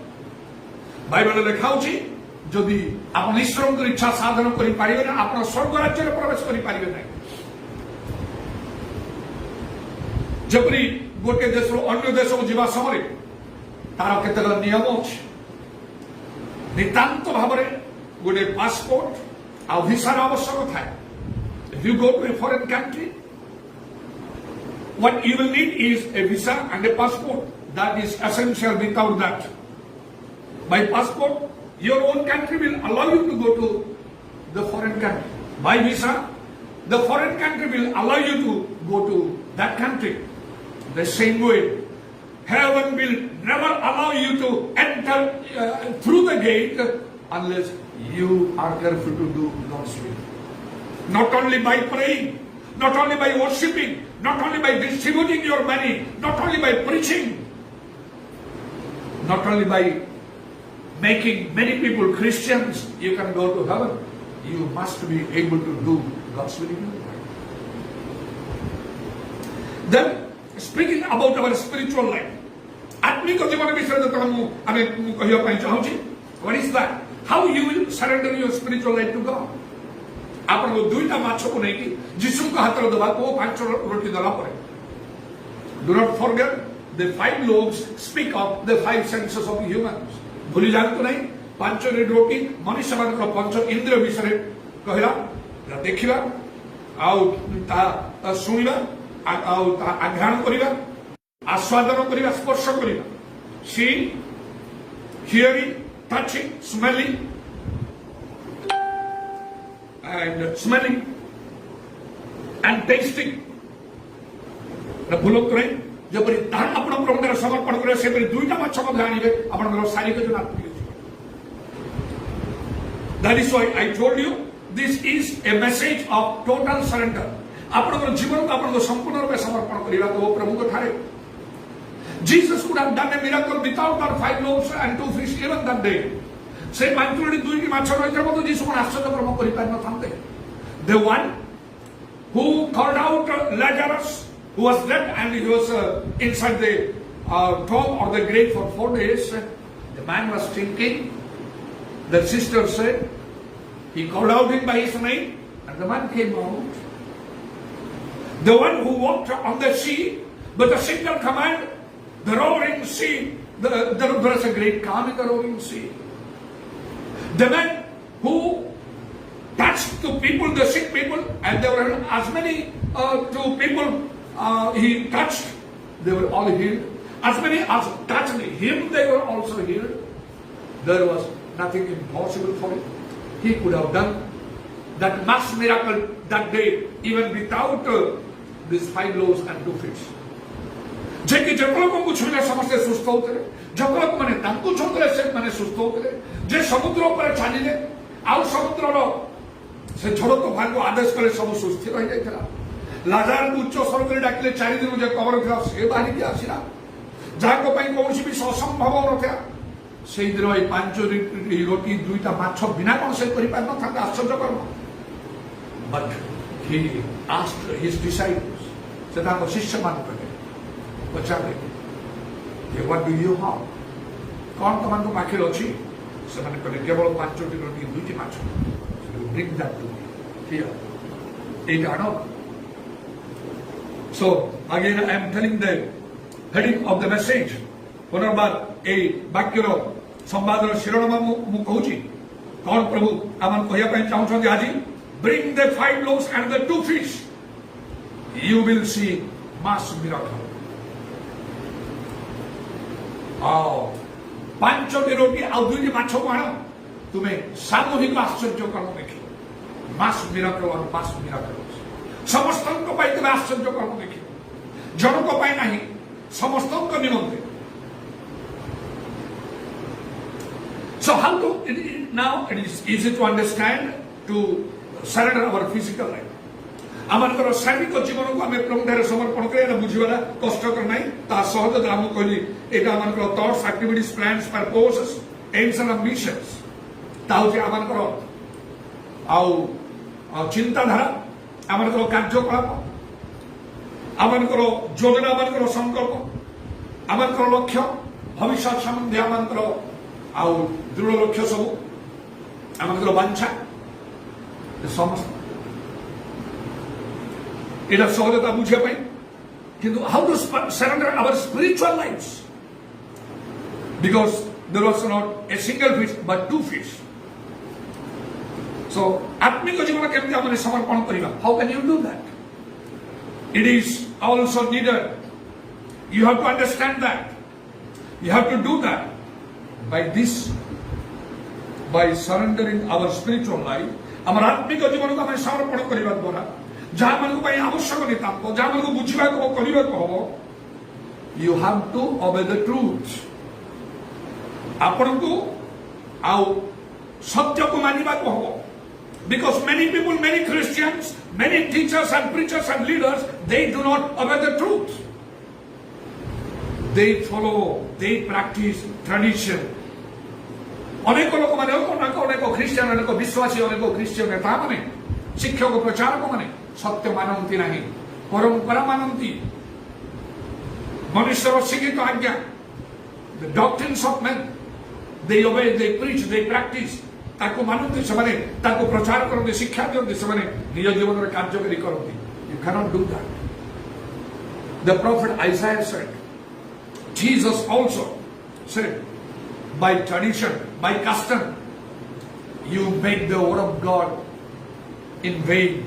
Bible लिखा होची जदि आपण ईश्वर की इच्छा साधन करि पारिबे ना आपण स्वर्ग राज्य में प्रवेश करि पारिबे नै जपरी गोटे देश रो अन्य देश को जीवा समय तार केतक नियम अछि नितांत भाव रे गोटे पासपोर्ट आ वीसार आवश्यक थाए if you go to a foreign country what you will need is a visa and a passport that is essential without that by passport your own country will allow you to go to the foreign country by visa the foreign country will allow you to go to that country the same way heaven will never allow you to enter through the gate unless you are careful to do God's will. Not only by praying, not only by worshipping, not only by distributing your money, not only by preaching, not only by making many people Christians, you can go to heaven. You must be able to do God's will in your life. Then, speaking about our spiritual life, आत्मिक जीवन विषय जो आम कहवाई चाहूँ what is that? How you will surrender your spiritual life to God? आपको दुईटा माछ को नहीं जीशु को हाथ दबा को 5 रोटी दला Do not forget the 5 loaves speak of the 5 senses of humans. भूली जातु नहीं 5 रोटी मनुष्य मान पंच इंद्रिय विषय कहला देखा शुणा आघ्राण करवा आस्वादन करवा स्पर्श करवा see hearing touching smelling and tasting भूल नहीं जब आपण प्रभुଙ୍କର समर्पण करे से दुईटा माछ ମଧ୍ୟ आनिबे आपनकर शारीरिक जो आत्मिक That is why I told you this is a message of total surrender. आपनकर जीवन को आपन संपूर्ण रूप से समर्पण करिवा तो प्रभु को ठारे Jesus could have done a miracle without that 5 loaves and 2 fish even that day. से पांचटी दुईटी माछ रहितर मतो जीसु को आश्चर्य कर्म करि पार न थांते. The one who called out Lazarus who was dead and he was inside the tomb or the grave for 4 days. The man was thinking. The sister said, he called out him by his name and the man came out. The one who walked on the sea with a single command, the roaring sea, there was a great calm in the roaring sea. The man who touched the people, the sick people, and there were as many people he touched, they were all healed. As many as touched him, they were also healed. There was nothing impossible for him. He could have done that mass miracle that day even without these 5 loaves and 2 fish. जे कि जब लोगों को छुले समस्त सुस्त होते रहे, जब लोग मने तांकु छुले से मने सुस्त होते रहे, जे समुद्र पर चालिले, आउ समुद्र रो से झड़ तूफान को आदेश करे सब सुस्थ रह जाइतला. लाजार को उच्च स्वर करे डाकिले 4 दिन जे कवर थिला से बाहरी के आसीला. जाको पई कोनसी भी असंभव नथिला. সেই দিন এই 5 रोटी 2टा माछ बिना कोन से करि पार न था आश्चर्य कर्म. But he asked his disciples, से ताको शिष्य मान करे पचारे ये what do you have? कौन तमन को पाखे अछि से माने करे केवल 5 रोटी 2टी माछ. Bring that to me here. It are not. So again I am telling the heading of the message. पुनर्बार ए वाक्यर संवादर शिरोनाम मु कहूची कौन प्रभु आमन कहिया पय चाहउछन आज bring the 5 loaves and the 2 fish you will see mass miracle. 5टी रोटी आ 2टी माछ को आनो तुमे सामूहिक आश्चर्य कर्म देखि mass miracle और mass miracle समस्तन को पाई तुमे आश्चर्य कर्म देखि जन को पाई नाही समस्तन को निमंत्रण. So how to now it is easy to understand to surrender our physical life. Amonkar शारीरिक जीवन को हमें प्रभु ठारे समर्पण करे बुझिवाला कष्टकर नाही ता सहज हम कहली एटा Amonkar thoughts activities plans purposes AIIMS and ambitions ता होची आमनकर आउ चिंताधारा आमनकर कार्यकलाप आमनकर योजना आमनकर संकल्प आमनकर लक्ष्य भविष्य संबंधी आमनकर आउ दृढ़ लक्ष्य सब आमनकर वांछा समस्त एटा सहजता बुझिया पई किंतु how to surrender our spiritual lives because there was not a single fish but 2 fish. So आत्मिक जीवन केमति हमने समर्पण करिबा how can you do that? It is also needed you have to understand that you have to do that by this by surrendering our spiritual life हमर आत्मिक जीवन को हमें समर्पण करिबा द्वारा जहाँ मन को आवश्यक नितांत जहाँ मन को बुझा हम you have to obey the truth आपण को आउ सत्य को मानिबा को हम because many people many Christians many teachers and preachers and leaders they do not obey the truth they follow they practise tradition अनेक लोक माने अनेक ख्रिस्टियन अनेक विश्वासी अनेक ख्रिस्टियन नेता माने शिक्षक प्रचारक माने सत्य मानती नहीं परंपरा मानती मनुष्य शिक्षित आज्ञा the doctrines of man they obey they preach they practice ताको मानती से माने ताको प्रचार करते शिक्षा दियंती से माने निज जीवन रे कार्यकारी करती you can not do that The prophet Isaiah said, Jesus also said, by tradition, by custom, you make the word of God in vain.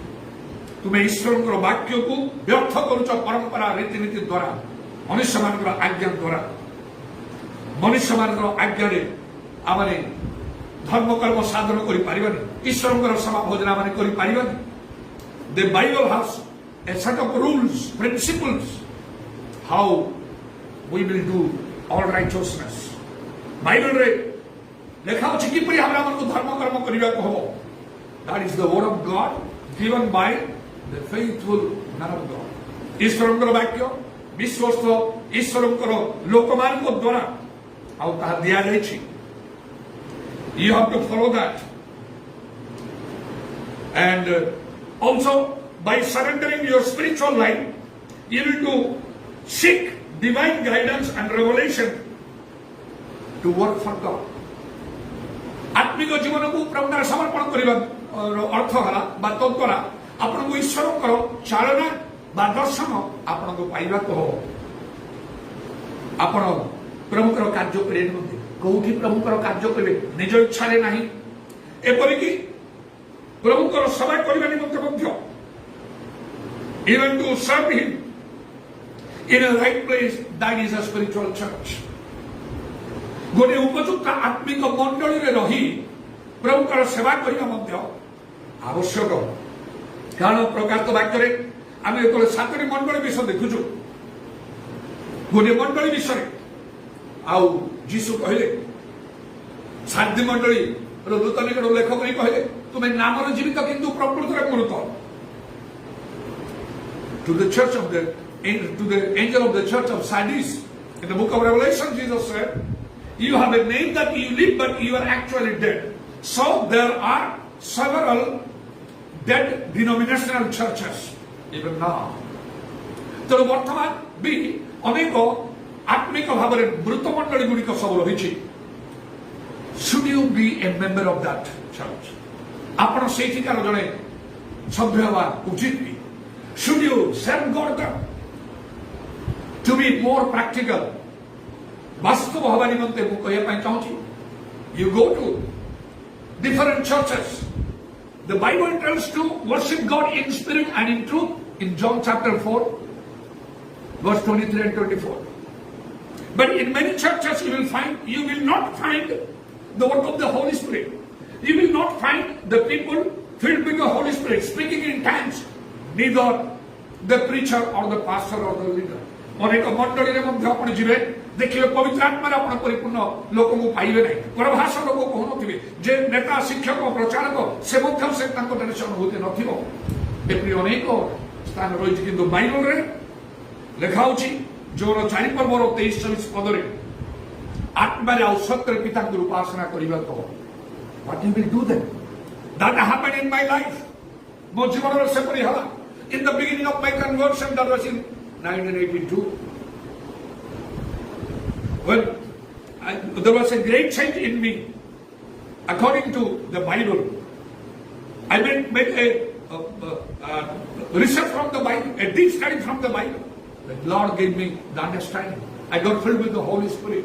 तुम्हें ईश्वर वाक्य को व्यर्थ करुच परंपरा रीतिनीति द्वारा मनुष्य मान आज्ञा द्वारा मनुष्य मान आज्ञा आम धर्म कर्म साधन कर ईश्वर सभा भोजना मान कर The Bible has a set of rules, principles, how we will do all righteousness. Bible रे लेखा अछि कि परि हमरा मन को धर्म कर्म करिया को हो. That is the word of God given by the faithful man of God. ईश्वरंकर वाक्य विश्वस्त ईश्वरंकर लोकमान को द्वारा आउ ता दिया जाय छी. You have to follow that. And also by surrendering your spiritual life, you need to seek divine guidance and revelation to work for God. आत्मिक जीवन को प्रभुतार समर्पण करबा अर्थ हला बा तत्वरा आपण को ईश्वरकर चालना बा दर्शन आपण को पाइबा को हो. आपण प्रभुकर कार्य करे नते कोठी प्रभुकर कार्य करे निज इच्छा रे नाही एपरि कि प्रभुकर सेवा करबा निमंते मध्य even to serve him in a right place, that is a spiritual church. गोटे उपयुक्त आत्मिक मंडली रे रही प्रभुकर सेवा करबा मध्य आवश्यक. कारण प्रकाशित वाक्य रे आमे एतले सातरी मंडली विषय देखुछु. गोटे मंडली विषय आउ जीसु कहले सातरी मंडली रो दूतनिक लेखक करी कहले तुमे नामर जीवित किंतु प्रकृति रे मृत. To the church of the angel of the church of Sardis, in the book of Revelation, Jesus said, "You have a name that you live, but you are actually dead." So there are several dead denominational churches even now. So वर्तमान भी अनेक आत्मिक भाव में मृत मंडली गुड़िक सब रही. Should you be a member of that church? आपण सेठिकार जने सभ्य हवा उचित भी. Should you serve God them? To be more practical, वास्तव हवा निमंते मु कहया पय चाहूची. You go to different churches. The Bible tells to worship God in spirit and in truth in John chapter 4 verse 23 and 24. But in many churches you will not find the work of the Holy Spirit. You will not find the people filled with the Holy Spirit speaking in tongues. Neither the preacher or the pastor or the leader. अनेक मंडली रे मध्य आपण जिवे देखिए पवित्र आत्मा रे आपण परिपूर्ण लोक को पाइबे नै. परभाषा लोक को नथिबे जे नेता शिक्षक प्रचारक से मध्य से तांको टेंशन होते नथिबो. एप्री अनेक स्थान रहिछि किंतु बाइबल रे लेखा होछि जोर 4 पर्वर 23-24 पद रे आत्मा रे सत्य पिता को उपासना करिबा को. What you will do then? That happened in my life. मो जीवन रे से परि हला. In the beginning of my conversion, that was in 1982. When there was a great change in me, according to the Bible. I made a research from the Bible, a deep study from the Bible. The Lord gave me the understanding. I got filled with the Holy Spirit.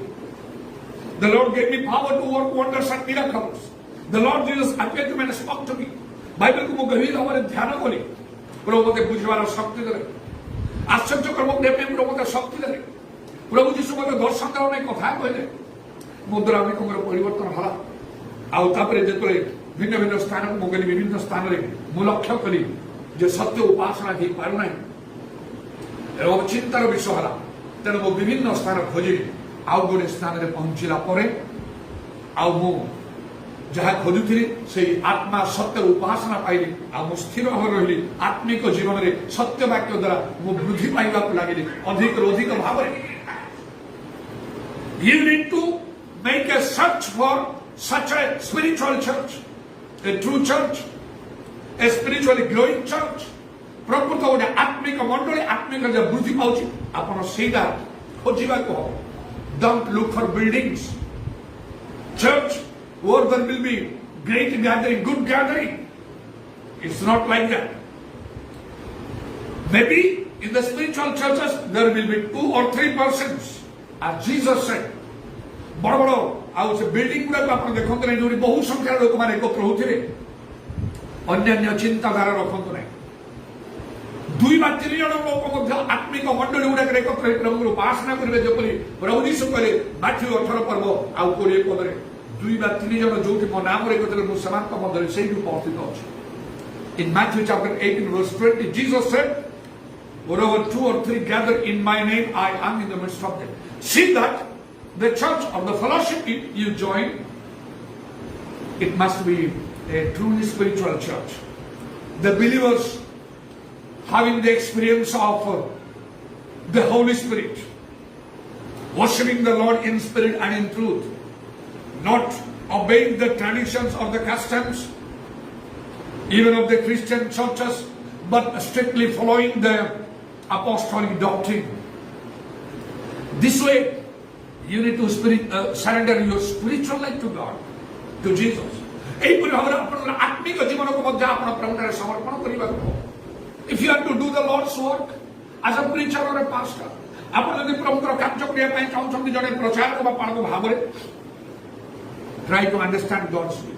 The Lord gave me power to work wonders and miracles. The Lord Jesus appeared to me and spoke to me. Bible को गभीर भाव में ध्यान करी. प्रभु मते बुझवार शक्ति दे. आश्चर्य कर्म देपे प्रभु मते शक्ति दे. प्रभु यीशु मते दर्शन करने कथा कहले. मुद्रा में कोमर परिवर्तन हला. आउ तापरे जेतले भिन्न भिन्न स्थान को गली विभिन्न स्थान रे मु लक्ष्य करी जे सत्य उपासना ही पारु नै. एवं चिंतार विषय हला. तेन मु विभिन्न स्थान खोजी आउ गोटे स्थान रे पहुंचला परे आउ मु जहाँ खोजुली से आत्मा सत्य उपासना पाइली आ स्थिर भाव रही आत्मिक जीवन में सत्य वाक्य द्वारा मु वृद्धि पाइबा लगे अधिक अधिक भाव में. You need to make a search for such a spiritual church, a true church, a spiritually growing church. प्रकृत गोटे आत्मिक मंडली आत्मिक जो वृद्धि पाउछि आपण सेटा खोजिबा को. Don't look for buildings. Church where there will be great gathering, good gathering. It's not like that. Maybe in the spiritual churches, there will be 2 or 3 persons. As Jesus said, बड़ बड़ आउ से बिल्डिंग गुड़ा आप देखते नहीं जो बहु संख्यार लोक मैंने एकत्र होते अन्य चिंताधारा रखते नहीं 2 ବା 3 जन लोक आत्मिक मंडली गुड़ा एकत्र प्रभु उपासना करेंगे जपरी प्रभु यीशु कहले माथ्यू 18 पर्व आउ 20 पदरे 2 ବା 3 जन जो मो नाम एकत्र मध्य से उपस्थित अच्छे In Matthew chapter 18 verse 20, Jesus said, wherever 2 or 3 gather in my name, I am in the midst of them. See that the church or the fellowship you join, it must be a truly spiritual church. The believers having the experience of the Holy Spirit, worshiping the Lord in spirit and in truth, not obeying the traditions or the customs, even of the Christian churches, but strictly following the apostolic doctrine. This way, you need to surrender your spiritual life to God, to Jesus. If you have to do the Lord's work as a preacher or a pastor, try to understand God's will.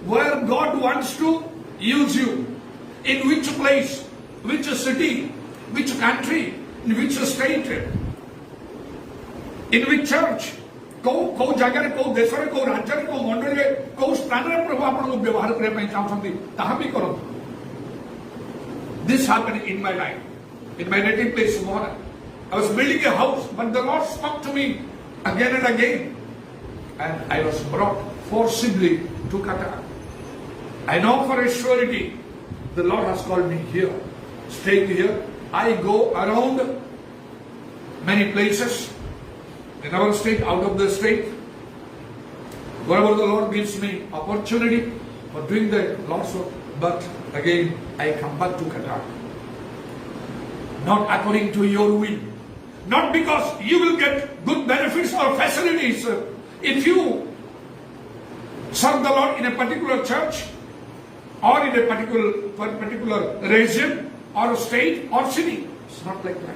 Where God wants to use you, in which place, which city, which country, in which state, in which church, कौ जगह कौ देश कौ राज्य कौ मंडल कौ स्थान प्रभु आपको व्यवहार करने चाहते ताहा भी करो This happened in my life, in my native place, Mohana. I was building a house, but the Lord spoke to me again and again. And I was brought forcibly to Qatar. I know for a surety the Lord has called me here. Stay here. I go around many places in our state, out of the state. Wherever the Lord gives me opportunity for doing the Lord's work. But again, I come back to Qatar. Not according to your will. Not because you will get good benefits or facilities. If you serve the Lord in a particular church or in a particular region or state or city, it's not like that.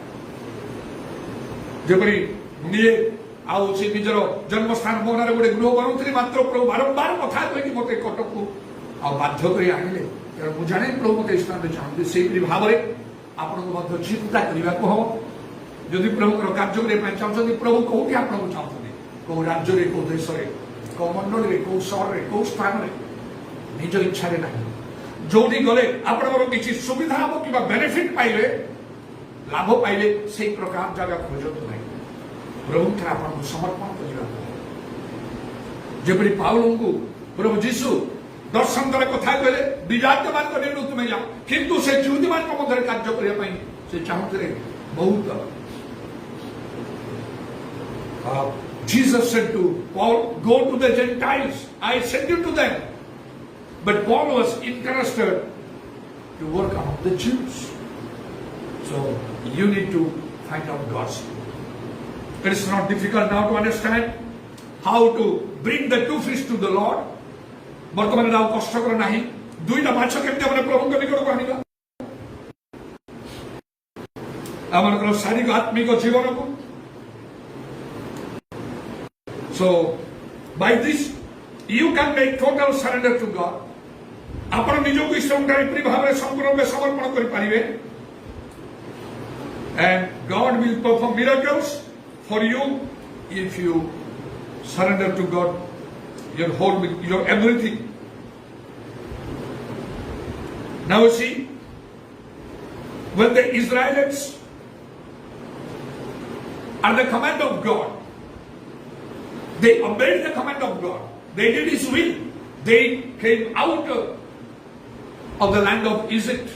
जबरी निये आउ से निजरो जन्मस्थान मोहनारे गोटे गृह बनौथि मात्र प्रभु बारंबार कथा कहि मते कटक को आ बाध्य करी आनिले मु जाने प्रभु मते स्थान चाहते से भाव में आपन को मध्य चिंता करबा को हो यदि प्रभु कार्य करबा चाहते प्रभु कोठी आपन को चाहते कौ राज्य रे कौ देश रे कौ मंडल रे कौ शहर रे कौ स्थान रे निज इच्छा रे नहीं जोडी गले आपनकर किछि सुविधा हो किबा बेनिफिट पाइले लाभ पाइले सेही प्रकार जगह खोजत नहीं प्रभु के आपन को समर्पण करिबा जेपरि पाउलो को प्रभु यीशु दर्शन द्वारा कथा कहले विजातीयमान को निर्णय तुम जाओ किंतु से यहूदीमान को मध्य कार्य करिया पई से चाहते बहुत Jesus said to Paul, go to the Gentiles. I send you to them. But Paul was interested to work among the Jews. So you need to find out God's will. It is not difficult now to understand how to bring the 2 fish to the Lord. बर्तमान राव कष्ट कर नहीं 2टा माछ केमते हमने प्रभु के निकट को आनिबा हमर शारीरिक आत्मिक जीवन को So, by this, you can make total surrender to God. आपण निजो को ईश्वर की भाव में संपूर्ण समर्पण कर पारिबे and God will perform miracles for you if you surrender to God your whole, your everything. Now see, when the Israelites are the command of God, they obeyed the command of God. They did His will. They came out of the land of Egypt.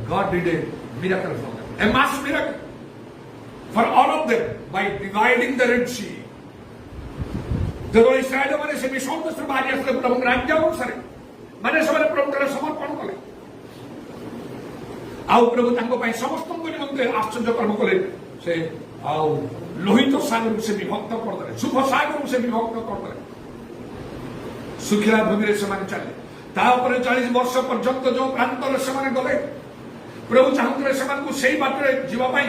God did a miracle for them. A mass miracle. For all of them. By dividing the Red Sea. जब इस्राएल माने से mission में बाहर आसले प्रभु राज्य अनुसार माने सबरे प्रभु का समर्पण कले आउ प्रभु तांको पई समस्त को निमंत्रण आश्चर्य कर्म कले से आउ लोहित सागर से विभक्त कर दे सुख सागर से विभक्त कर दे सुखिला भूमि रे समान चले ता ऊपर 40 वर्ष पर्यंत जो प्रांत रे समान गले प्रभु चाहूले से बाटे जावाई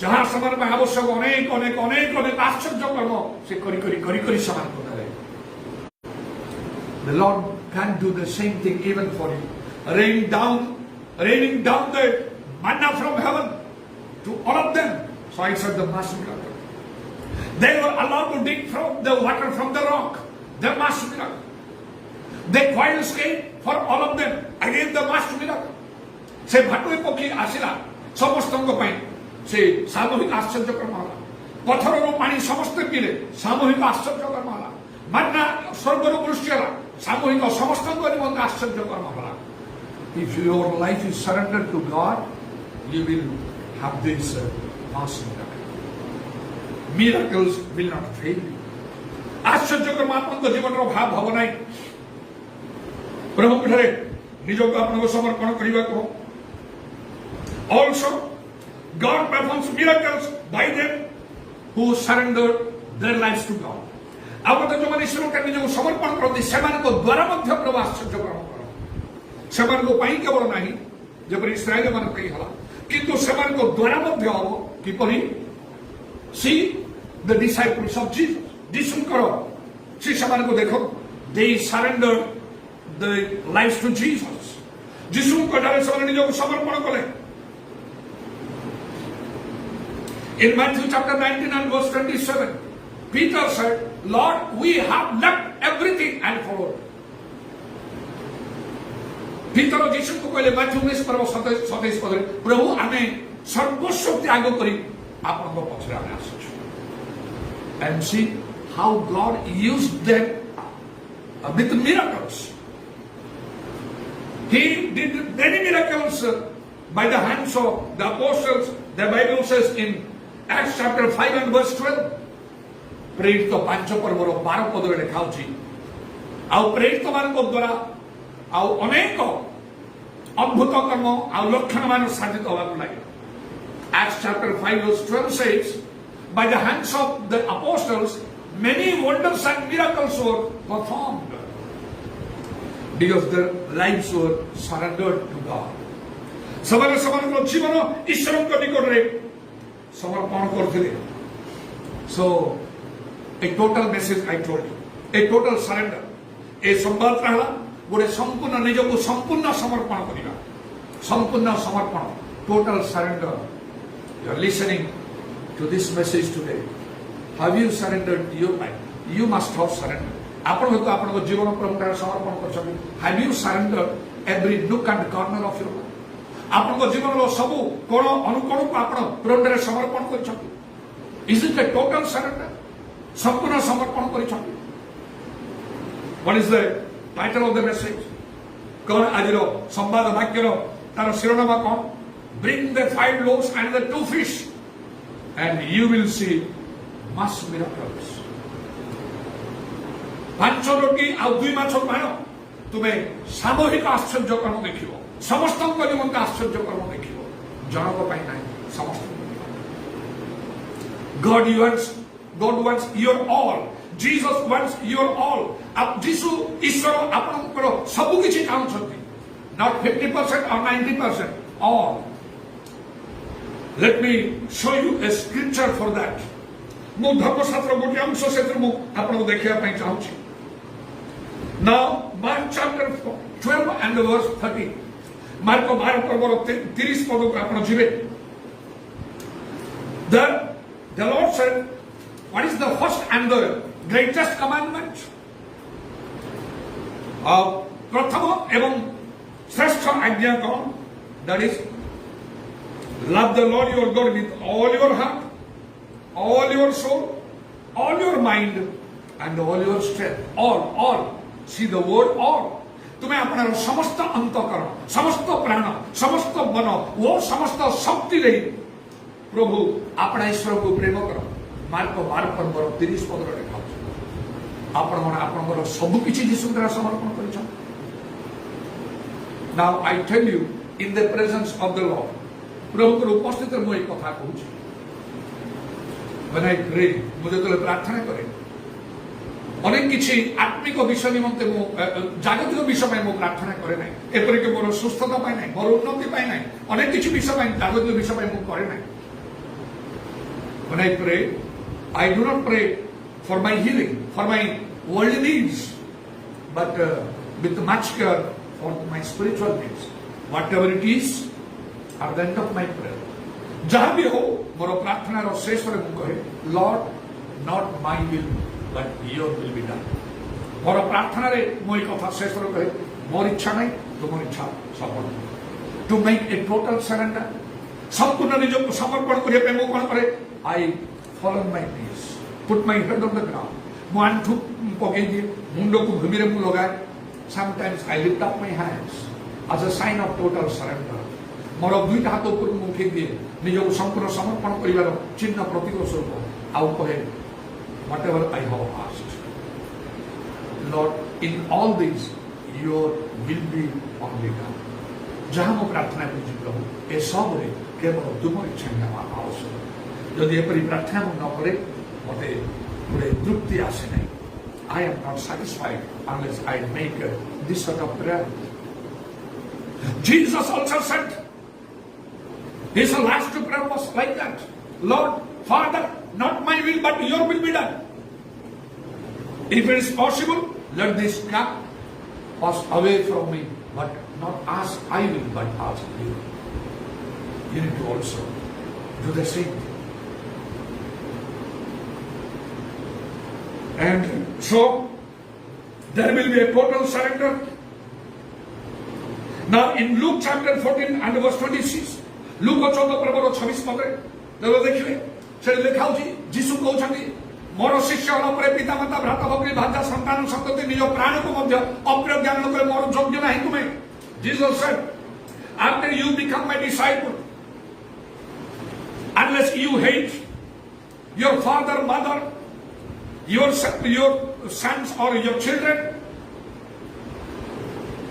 जहाँ से आवश्यक अनेक अनेक अनेक अनेक आश्चर्य कर्म से करें। The Lord can do the same thing even for you, raining down the manna from heaven to all of them. So I said the master miracle. They were allowed to drink from the water from the rock. The master miracle. The quails came for all of them. Again the master miracle. से भाटुए पक्षी आसिला समस्तଙ୍କ ପାଇଁ से सामूहिक आश्चर्य कर्म होला। पत्थरରୁ पानी समस्त पिले सामूहिक आश्चर्य कर्म होला। मन्ना स्वर्गରୁ वृष्टि होला सामूहिक समस्तଙ୍କ निमन्ते आश्चर्य कर्म होला। If your life is surrendered to God, you will have this mass miracle. Miracles will not fail you. आश्चर्य कर्म आपनको जीवनର भाव हब नाही। प्रभु ଠାରେ ନିଜକୁ ଆପଣଙ୍କୁ समर्पण କରିବାକୁ। Also, God performs miracles by them who surrender their lives to God. आप जो मैंने ईश्वर के निज समर्पण करते सेमानको द्वारा मध्य प्रभु आश्चर्य कर्म कर सेमानको पाई केवल नाही जेपरि इस्राएल मान कई हला किंतु सेमानको द्वारा मध्य हो किपरि सी the disciples of Jesus Jisu करो सी सेमानको देखो they surrender the lives to Jesus Jisu को द्वारा सेमाने निज समर्पण कले। In Matthew chapter 19 and verse 27, Peter said, Lord, we have left everything and followed. Peter Jesus को कहले मैथ्यू 19:27 पदरे प्रभु आमे सर्वस्व त्याग करी आपनको पछरे आमे आसुछु। And see how God used them with miracles. He did many miracles by the hands of the apostles. The Bible says in Acts chapter 5 and verse 12, प्रेरित पांच पर्वर 12 पदरे लिखा अछि आउ प्रेरित मानक द्वारा आउ अनेक अद्भुत कर्म आउ लक्षण मान साधित होबाक लागे। Acts chapter 5 verse 12 says, by the hands of the apostles many wonders and miracles were performed because their lives were surrendered to God. समान समान जीवन ईश्वर को निकट रे समर्पण करथिले। So a total message I told you, a total surrender. ए संवाद रहला गोटे संपूर्ण निज को संपूर्ण समर्पण करिबा संपूर्ण समर्पण total surrender. You are listening to this message today. Have you surrendered your life? You must have surrendered. आपण तो आपण को जीवन प्रभु समर्पण करछन। Have you surrendered every nook and corner of your life? आपण को जीवन रो सब कोण अनुकोण को आपण प्रभु समर्पण करछन। Is it a total surrender? संपूर्ण समर्पण करछन। What is the title of the message? कौन आजिरो संवाद वाक्यर तार शिरोनामा कौन? Bring the 5 loaves and the 2 fish and you will see mass miracles. 5 रोटी और 2 माछ खाओ तुम्हें सामूहिक आश्चर्य कर्म देखिबो समस्तक निमंते आश्चर्य कर्म देखिबो जनक पाई नाही समस्त। God wants your all. Jesus wants your all. अब जीसु ईश्वर आपनकर सब किछि काम छथि not 50% or 90% all. Let me show you a scripture for that. मु धर्मशास्त्र गोटे अंश से मु आपन देखिया पई चाहूछि। Now Mark chapter 12 and verse 30. Mark 12 पर्वर 30 पद को आपन जिवे। The Lord said, what is the first and the greatest commandment? प्रथम एवं श्रेष्ठ आज्ञा कौन? That is, love the Lord your God with all your heart, all your soul, all your mind, and all your strength. All. See the word all. तुम्हें अपना समस्त अंतःकरण, समस्त प्राण, समस्त मन, वो समस्त शक्ति रही प्रभु अपना ईश्वर को प्रेम करो। मार्क 12 30 पद लिखा आपण सब किछि जीसु द्वारा समर्पण करिछन। Now I tell you in the presence of the Lord, प्रभु के उपस्थित में मु एक कथा कहूछि। When I pray, मुझे तो प्रार्थना करे, অনেক কিছু আত্মিক বিষয় নিমন্তে মু জাগতিক বিষয় পাই মু প্রার্থনা করে নাই এপরিকি মোর সুস্থতা পাই নাই মোর উন্নতি পাই নাই অনেক কিছু বিষয় পাই জাগতিক বিষয় পাই মু করে নাই When I pray, I do not pray for my healing, for my worldly needs, but with much care for my spiritual needs. Whatever it is, at the end of my prayer, जहाँ भी हो मोर प्रार्थना रो शेष रे मु कहे Lord, not my will, but your will be done. मोर प्रार्थना रे मोई कथा शेष रे कहे मोर इच्छा नहीं तो मोर इच्छा सफल to make a total surrender संपूर्ण निजको समर्पण करिया पे मु कोन करे I fall on my knees, put my head on the ground. Mu antu pokei diye, mundo ko bhumi re mu lagaye. Sometimes I lift up my hands as a sign of total surrender. Moro duita hato upor mu uthei diye, nijoko sampurna samarpan karibar chinna pratik swarup au kohe whatever I have asked. Lord, in all these your will be only done. Jaha mo prarthana korichi Prabhu, e sabore kebol tumar ichha hi amar avashyak. যদি এপরি প্রার্থনা ন করে মতে পুরে তৃপ্তি আসে নাই I am not satisfied unless I make this sort of prayer. Jesus also said his last prayer was like that. Lord, Father, not my will but your will be done. If it is possible, let this cup pass away from me, but not as I will but as you. You need to also do the same thing. And so there will be a total surrender. Now in Luke chapter 14 and verse 26, Luke 14 पर्वर 26 पदरे देखो देखिए से लिखा होची यीशु कहउछंती मोर शिष्य होला परे पिता माता भ्राता भगिनी भाजा संतान संतति निज प्राण को मध्य अप्रज्ञान करे मोर योग्य नाही तुमे. Jesus said, after you become my disciple, unless you hate your father, mother, your sons or your children,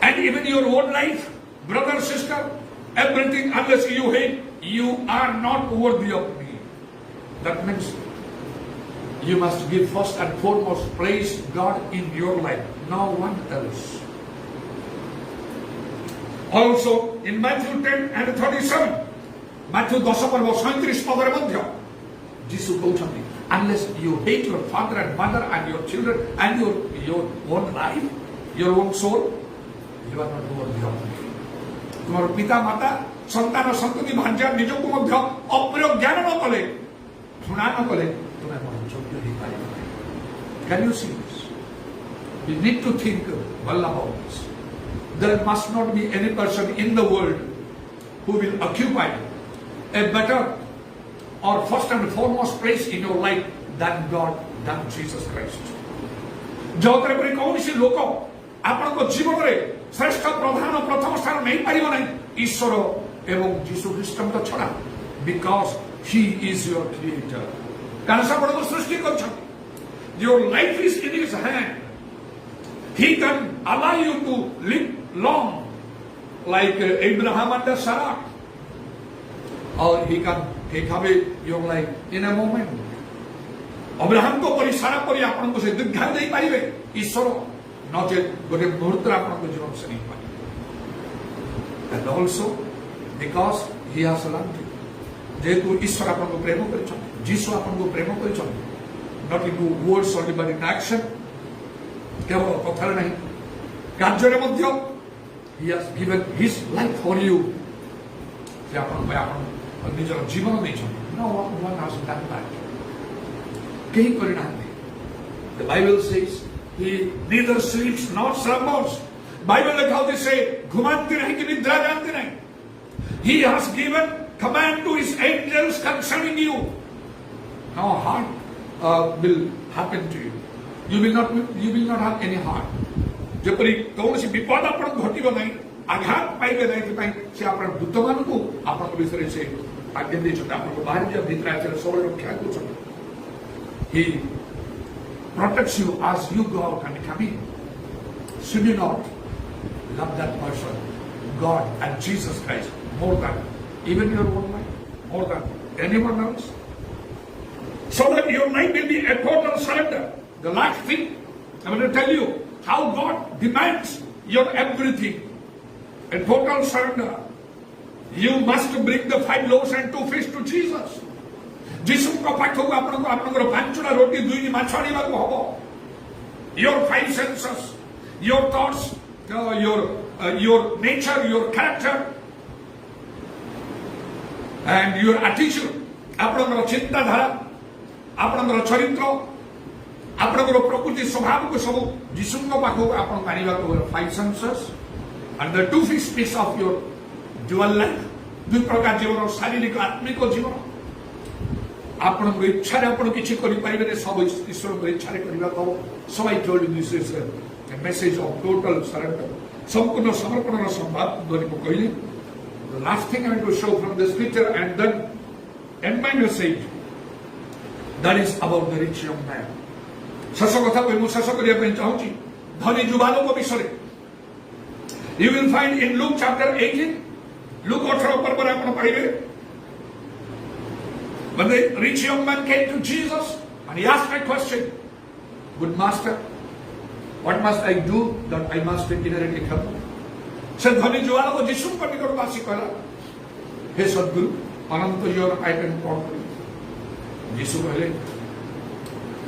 and even your own life, brother, sister, everything, unless you hate, you are not worthy of me. That means you must give first and foremost praise God in your life, no one else. Also in Matthew 10 and 37, Matthew 10 पर्व 37 पदर मध्य यीशु कहउछंती unless you hate your father and mother and your children and your own life, your own soul, you are not worthy of me. तुम्हार पिता माता संतान संतति भांजा निजको मध्य अप्रज्ञान न कले सुना न कले तुम्हें मन योग्य ही पाइबा. Can you see this? You need to think well about this. There must not be any person in the world who will occupy a better or first and foremost place in your life than God, than Jesus Christ. जोतरे पर कौन सी लोक आपण को जीवन रे श्रेष्ठ प्रधान प्रथम स्थान नहीं पाइबो नहीं ईश्वर एवं यीशु ख्रीष्ट तो छड़ा because he is your creator. कारण से बड़ो सृष्टि करछ. Your life is in his hand. He can allow you to live long like Abraham and Sarah, or he can take away your life in a moment. Abraham को परि सारा परि आपन को से दीर्घायु देई पाइबे ईश्वर नचे गोटे मुहूर्त आपन को जीवन से नहीं पाइबे. And also because he has loved you, जेतु ईश्वर आपन को प्रेम करिछन, यीशु आपन को प्रेम करिछन, not in words only but in action. केवल कथार नहीं कार्य रे मध्य he has given his life for you. से आपन पे आपन निजर जीवन देछन. No one has done that. कहीं करी नांदी. The Bible says he neither sleeps nor slumbers. Bible लिखा होती से घुमाते नहीं कि निद्रा जानते नहीं. He has given command to his angels concerning you. No harm will happen to you. You will not have any harm. जेपरी कौनसी विपद आपण घटिबो नहीं, आघात पाइबे नहीं कि से आपण दूतमान को आपण विषय से आज्ञा देछन आपण को बाहर जे भीतर आछे सब रक्षा करछन. He protects you as you go out and come in. Should you not love that person, God and Jesus Christ, more than even your own life, more than anyone else? So that your life will be a total surrender. The last thing I'm going to tell you how God demands your everything. A total surrender. You must bring the 5 loaves and 2 fish to Jesus. ଯୀଶୁଙ୍କ ପାଖକୁ ଆପଣଙ୍କର 5ଟା ରୋଟି 2ଟି ମାଛ ଆଣିବାକୁ ହବ. Your 5 senses, your thoughts, your nature, your character, and your attitude. ଆପଣଙ୍କର ଚିନ୍ତାଧାରା, ଆପଣଙ୍କର ଚରିତ୍ର, ଆପଣଙ୍କର ପ୍ରକୃତି ସ୍ୱଭାବକୁ ସବୁ ଯୀଶୁଙ୍କ ପାଖକୁ ଆପଣ ଆଣିବାକୁ ହବ. 5 senses and the 2 fish piece of your dual life. 2 ପ୍ରକାର ଜୀବନ, ଶାରୀରିକ ଆତ୍ମିକ ଜୀବନ. ଆପଣଙ୍କ ଇଚ୍ଛାରେ ଆପଣ କିଛି କରିପାରିବେନି, ସବୁ ଈଶ୍ୱରଙ୍କ ଇଚ୍ଛାରେ କରିବାକୁ ହବ. So I told you this is a message of total surrender. ସମ୍ପୂର୍ଣ୍ଣ ସମର୍ପଣର ସମ୍ବାଦ ଧରି ମୁଁ କହିଲି. The last thing I want to show from the scripture and then end my message, that is about the rich young man. ଶେଷ କଥା କହି ମୁଁ ଶେଷ କରିବା ପାଇଁ ଚାହୁଁଛି ଧନୀ ଯୁବାଲୋକ ବିଷୟରେ. You will find in Luke chapter 18, Luke 18 ପର୍ବରେ ଆପଣ ପାଇବେ. When the rich young man came to Jesus and he asked a question, good master, what must I do that I must inherit heaven? ସେ ଧନୀ ଯୁବାଲୋକ ଯୀଶୁଙ୍କ ନିକଟକୁ ଆସି କହିଲା, ହେ ସଦ୍ଗୁରୁ, ଅନନ୍ତ ଜୀବନ ପାଇବା ପାଇଁ କ'ଣ କରିବି? ଯୀଶୁ କହିଲେ,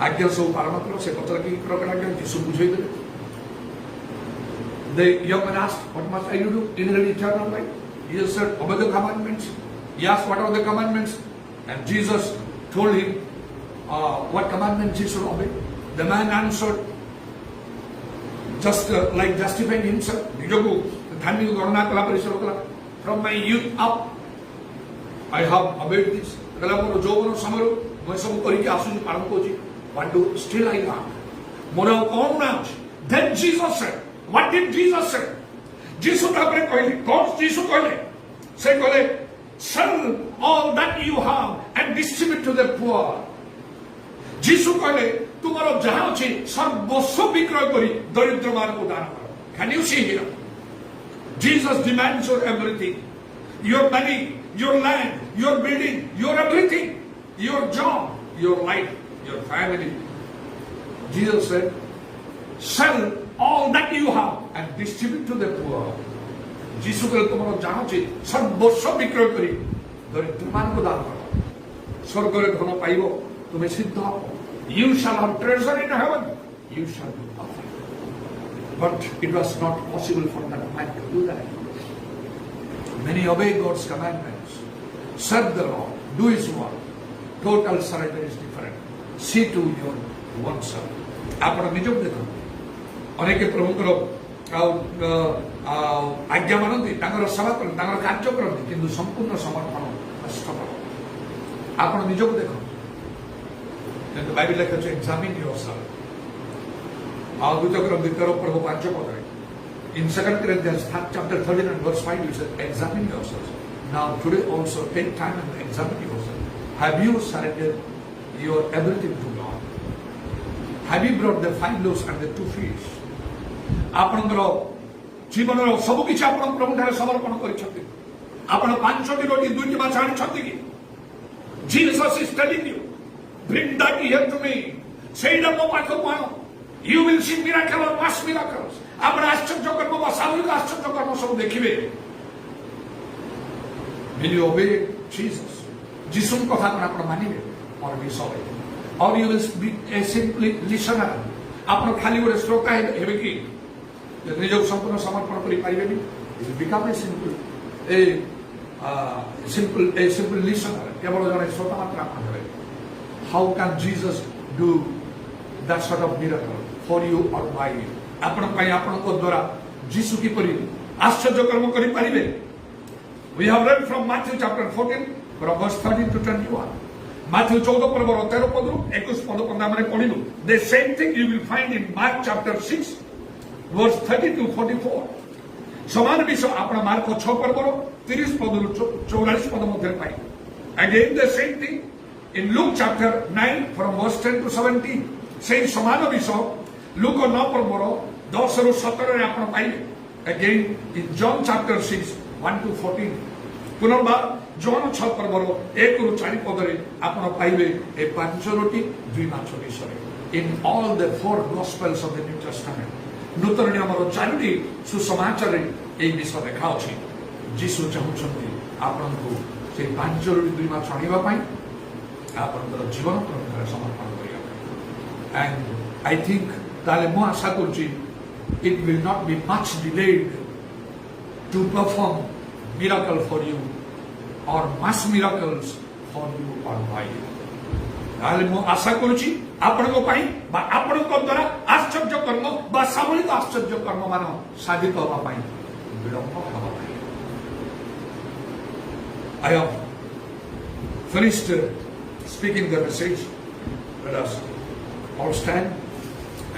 ଆଜ୍ଞା ସବୁ ପାଳନ କର. ସେ ପଚାର କି ପ୍ରକାର ଆଜ୍ଞା? ଯୀଶୁ ବୁଝେଇଦେଲେ. The young man asked, what must I do to inherit eternal life? Jesus said, obey the commandments. He asked, what are the commandments? And Jesus told him what commandments he should obey. The man answered, just like justifying himself. From my youth up, I have obeyed this. What do still I lack? Then Jesus said, what did Jesus say? Jesus said, sell all that you have and distribute to the poor. Jesus କହିଲେ ତୁମର ଯାହା ଅଛି ସର୍ବସ୍ୱ ବିକ୍ରୟ କରି ଦରିଦ୍ରମାନଙ୍କୁ ଦାନ କର. Can you see here? Jesus demands your everything. Your money, your land, your building, your everything, your job, your life, your family. Jesus said, sell all that you have and distribute to the poor. ଯୀଶୁ କହିଲେ ତୁମର ଯାହା ଅଛି ସର୍ବସ୍ୱ ବିକ୍ରୟ କରି ଦରିଦ୍ରମାନଙ୍କୁ ଦାନ କର. ସ୍ୱର୍ଗରେ ଧନ ପାଇବ, ତୁମେ ସିଦ୍ଧ ହବ. You shall have treasure in heaven. You shall be afraid. But it was not possible for that man to do that. Many obey God's commandments, serve the Lord, do His work. Total surrender is different. See to your oneself. ଆପଣ ନିଜକୁ ଦେଖନ୍ତୁ. ଅନେକ ପ୍ରଭୁଙ୍କର ଆଜ୍ଞା ମାନନ୍ତି, ତାଙ୍କର ସେବା କରନ୍ତି, ତାଙ୍କର କାର୍ଯ୍ୟ କରନ୍ତି, କିନ୍ତୁ ସମ୍ପୂର୍ଣ୍ଣ ସମର୍ପଣ ନଷ୍ଟ କରନ୍ତି. ଆପଣ ନିଜକୁ ଦେଖନ୍ତୁ. କିନ୍ତୁ ବାଇବେଲ ଲେଖୁଛି ଏକ୍ସାମିନ୍ ୟୋରସେଲ୍ଫ. ଆଉ ଦ୍ୱିତୀୟ କରନ୍ତି 13:5 ପଦରେ. In 2 Corinthians chapter 13 and verse 5 it says, examine yourselves. Now today also take time and examine yourself. Have you surrendered your everything to God? Have you brought the 5 loaves and the 2 fish? ଆପଣଙ୍କର ଜୀବନର ସବୁ କିଛି ଆପଣ ପ୍ରଭୁଠାରେ ସମର୍ପଣ କରିଛନ୍ତି? ଆପଣ 5ଟି ରୋଟି 2ଟି ମାଛ ଆଣିଛନ୍ତି କି? Jesus is telling you, bring that here to me. ସେଇଟା ମୋ ପାଖକୁ ଆଣ. You will see miracle or mass miracles. ଆପଣ ଆଶ୍ଚର୍ଯ୍ୟ କର୍ମ ବା ସାମୂହିକ ଆଶ୍ଚର୍ଯ୍ୟ କର୍ମ ସବୁ ଦେଖିବେ. Will you obey Jesus? ଯୀଶୁଙ୍କ କଥା ଆପଣ ମାନିବେ or disobey? Or you will be a simply listener. ଆପଣ ଖାଲି ଗୋଟେ ଶ୍ରୋତା ହେବେ କି ନିଜକୁ ସମ୍ପୂର୍ଣ୍ଣ ସମର୍ପଣ କରିପାରିବେନି? You will become a simple listener. କେବଳ ଜଣେ ଶ୍ରୋତା ମାତ୍ର ଆପଣ ହେବେ. How can Jesus do that sort of miracle for you or by you? ଆପଣ ପାଇଁ ଆପଣଙ୍କ ଦ୍ୱାରା ଯୀଶୁ କିପରି ଆଶ୍ଚର୍ଯ୍ୟ କର୍ମ କରିପାରିବେ? We have read from Matthew chapter 14 from verse 13 to 21. Matthew 14 ପର୍ବର 13 ପଦରୁ 21 ପଦ ପର୍ଯ୍ୟନ୍ତ ଆମେ ପଢିଲୁ. The same thing you will find in Mark chapter 6 verse 30 to 44. ସମାନ ବିଷୟ ଆପଣ ମାର୍କ 6 ପର୍ବର 30 ପଦରୁ 44 ପଦ ମଧ୍ୟରେ ପାଇବେ. Again the same thing in Luke chapter 9 from verse 10 to 17. ସେଇ ସମାନ ବିଷୟ ଲୁକ 9 ପର୍ବର 10 ରୁ 17 ରେ ଆପଣ ପାଇବେ. Again in John chapter 6 1 to 14. ପୁନର୍ବାର ଜୋହନ 6 ପର୍ବର 1 ରୁ 4 ପଦରେ ଆପଣ ପାଇବେ ଏ 5 ରୋଟି 2 ମାଛ ବିଷୟରେ. in all the 4 Gospels of the New Testament. नूतन नियमर 4टी सुसमाचार এই বিষয় লেখা আছে যিশু চাহুଛନ୍ତି ଆପଣଙ୍କୁ সেই 5 ରୁ 2 ମାସ ଆଣିବା ପାଇଁ ଆପଣଙ୍କର ଜୀବନ ପ୍ରଭୁଙ୍କର ସମର୍ପଣ କରିବା ପାଇଁ and I think ତାହେଲେ ମୁଁ ଆଶା କରୁଛି it will not be much delayed to perform miracle for you or mass miracles for you or by you. তাহলে ମୁଁ ଆଶା କରୁଛି ଆପଣଙ୍କ ପାଇଁ ବା ଆପଣଙ୍କ ଦ୍ୱାରା ଆଶ୍ଚର୍ଯ୍ୟ କର୍ମ ବା ସାମୂହିକ ଆଶ୍ଚର୍ଯ୍ୟ କର୍ମ ମାନ ସାଧିତ ହେବା ପାଇଁ ବିଳମ୍ବ ହେବା ନାହିଁ। I have finished speaking the message. Let us all stand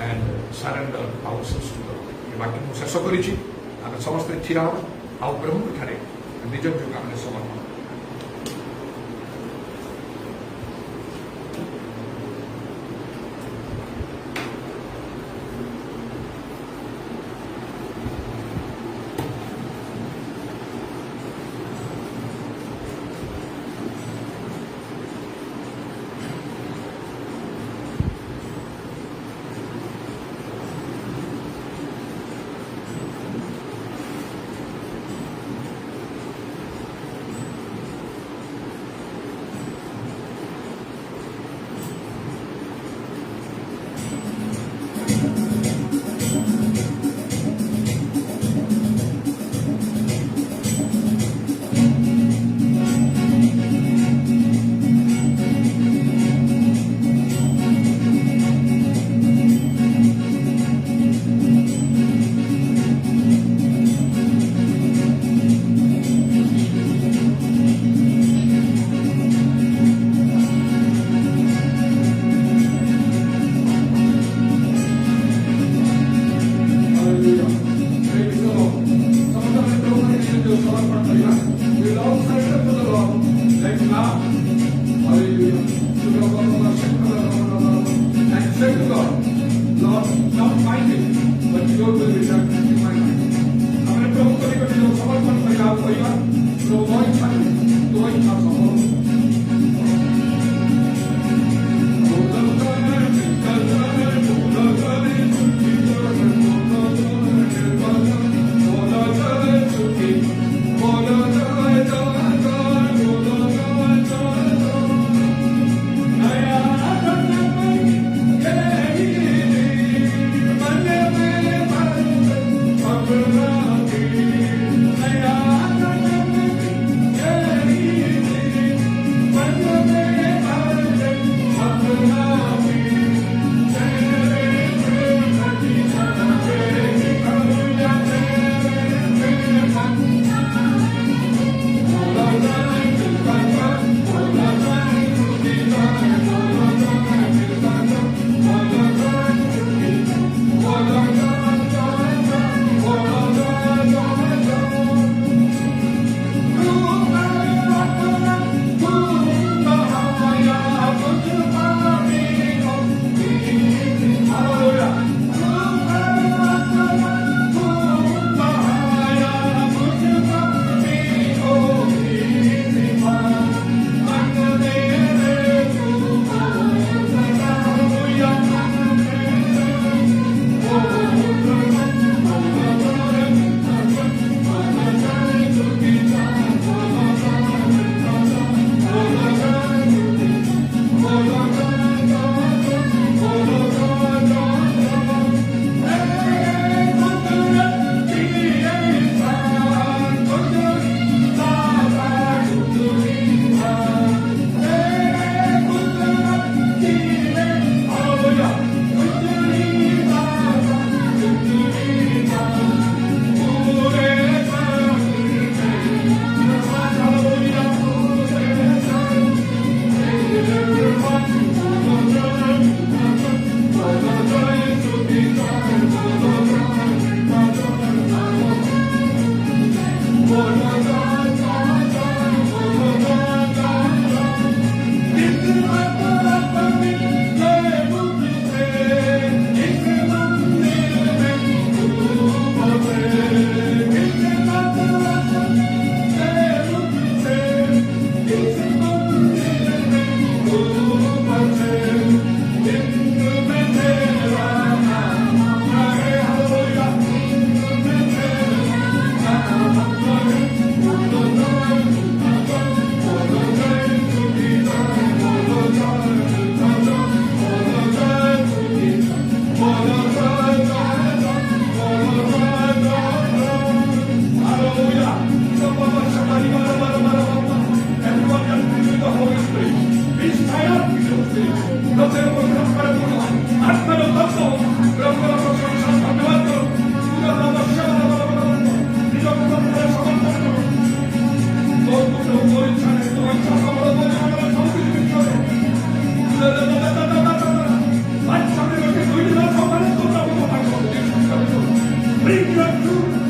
and surrender ourselves to the Lord. ଏ ବାକ୍ୟ ମୁଁ ଶେଷ କରିଛି ଆମେ ସମସ୍ତେ ଠିଆ ହେବା ଆଉ ପ୍ରଭୁଙ୍କ ଠାରେ ନିଜ ନିଜକୁ ଆମେ ସମର୍ପଣ କରିବା।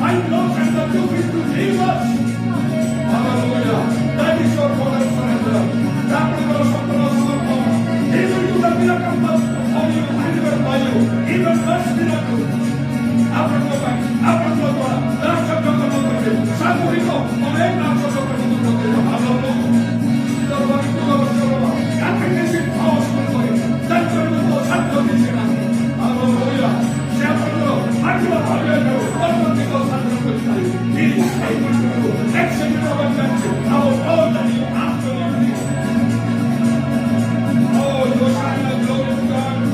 find love and the truth is to Jesus. Hallelujah. That is your total surrender. That is your total surrender. He will do the miracle for you, delivered by you. Even first miracle. After the fact, after the Torah, last of the Torah, Samuel, on eight last of the Torah, hallelujah. The Lord is the Lord. Happiness is powerful for you. That's why the Lord has done this in us. Hallelujah. Hallelujah. What will be God's hand of He is able to do exceeding abundantly above all that you ask or you need. Oh, your shine and glory to God.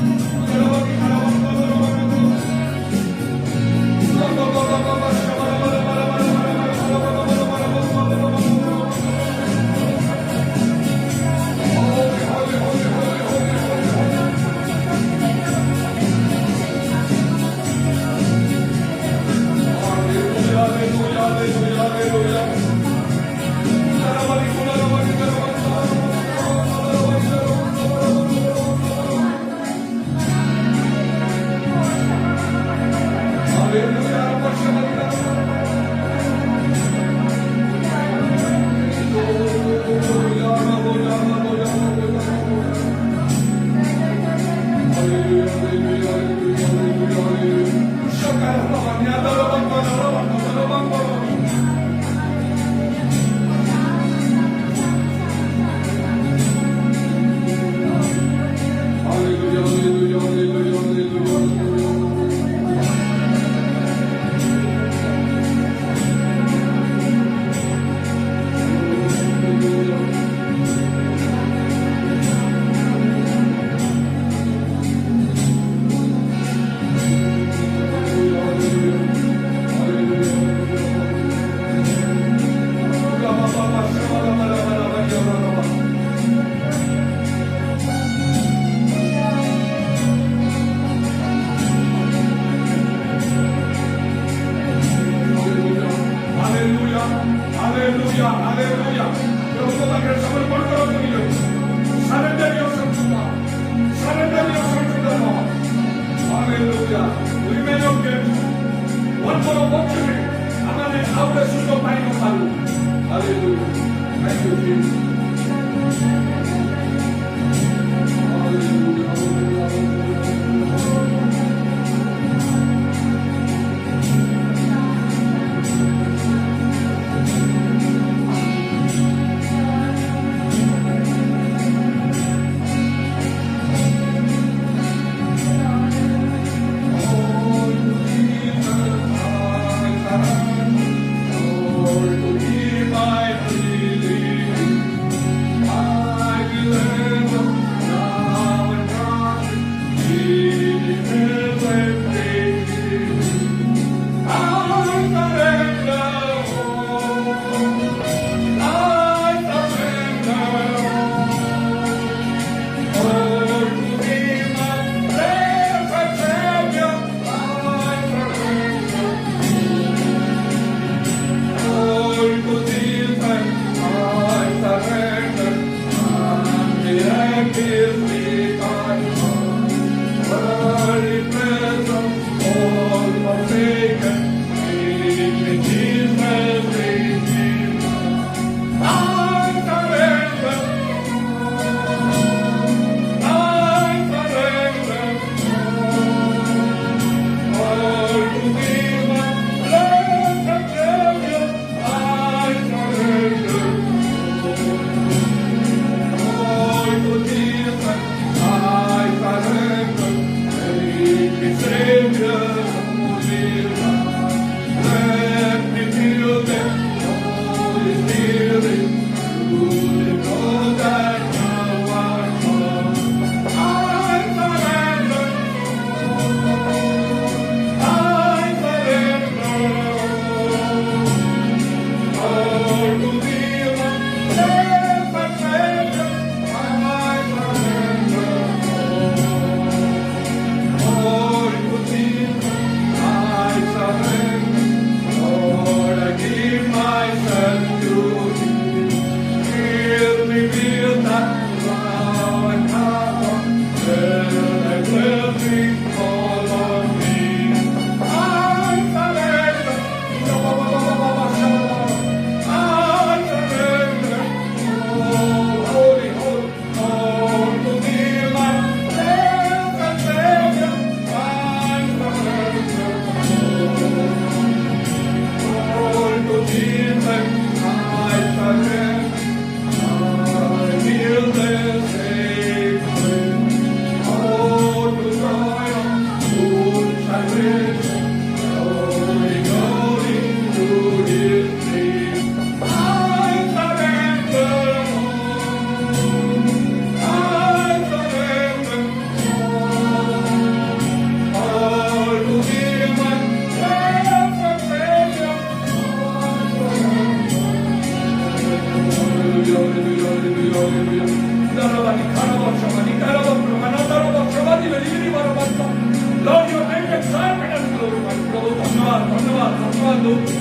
ପ୍ରଭୁ ଧନ୍ୟବାଦ ଧନ୍ୟବାଦ ଧନ୍ୟବାଦ ଦଉଛୁ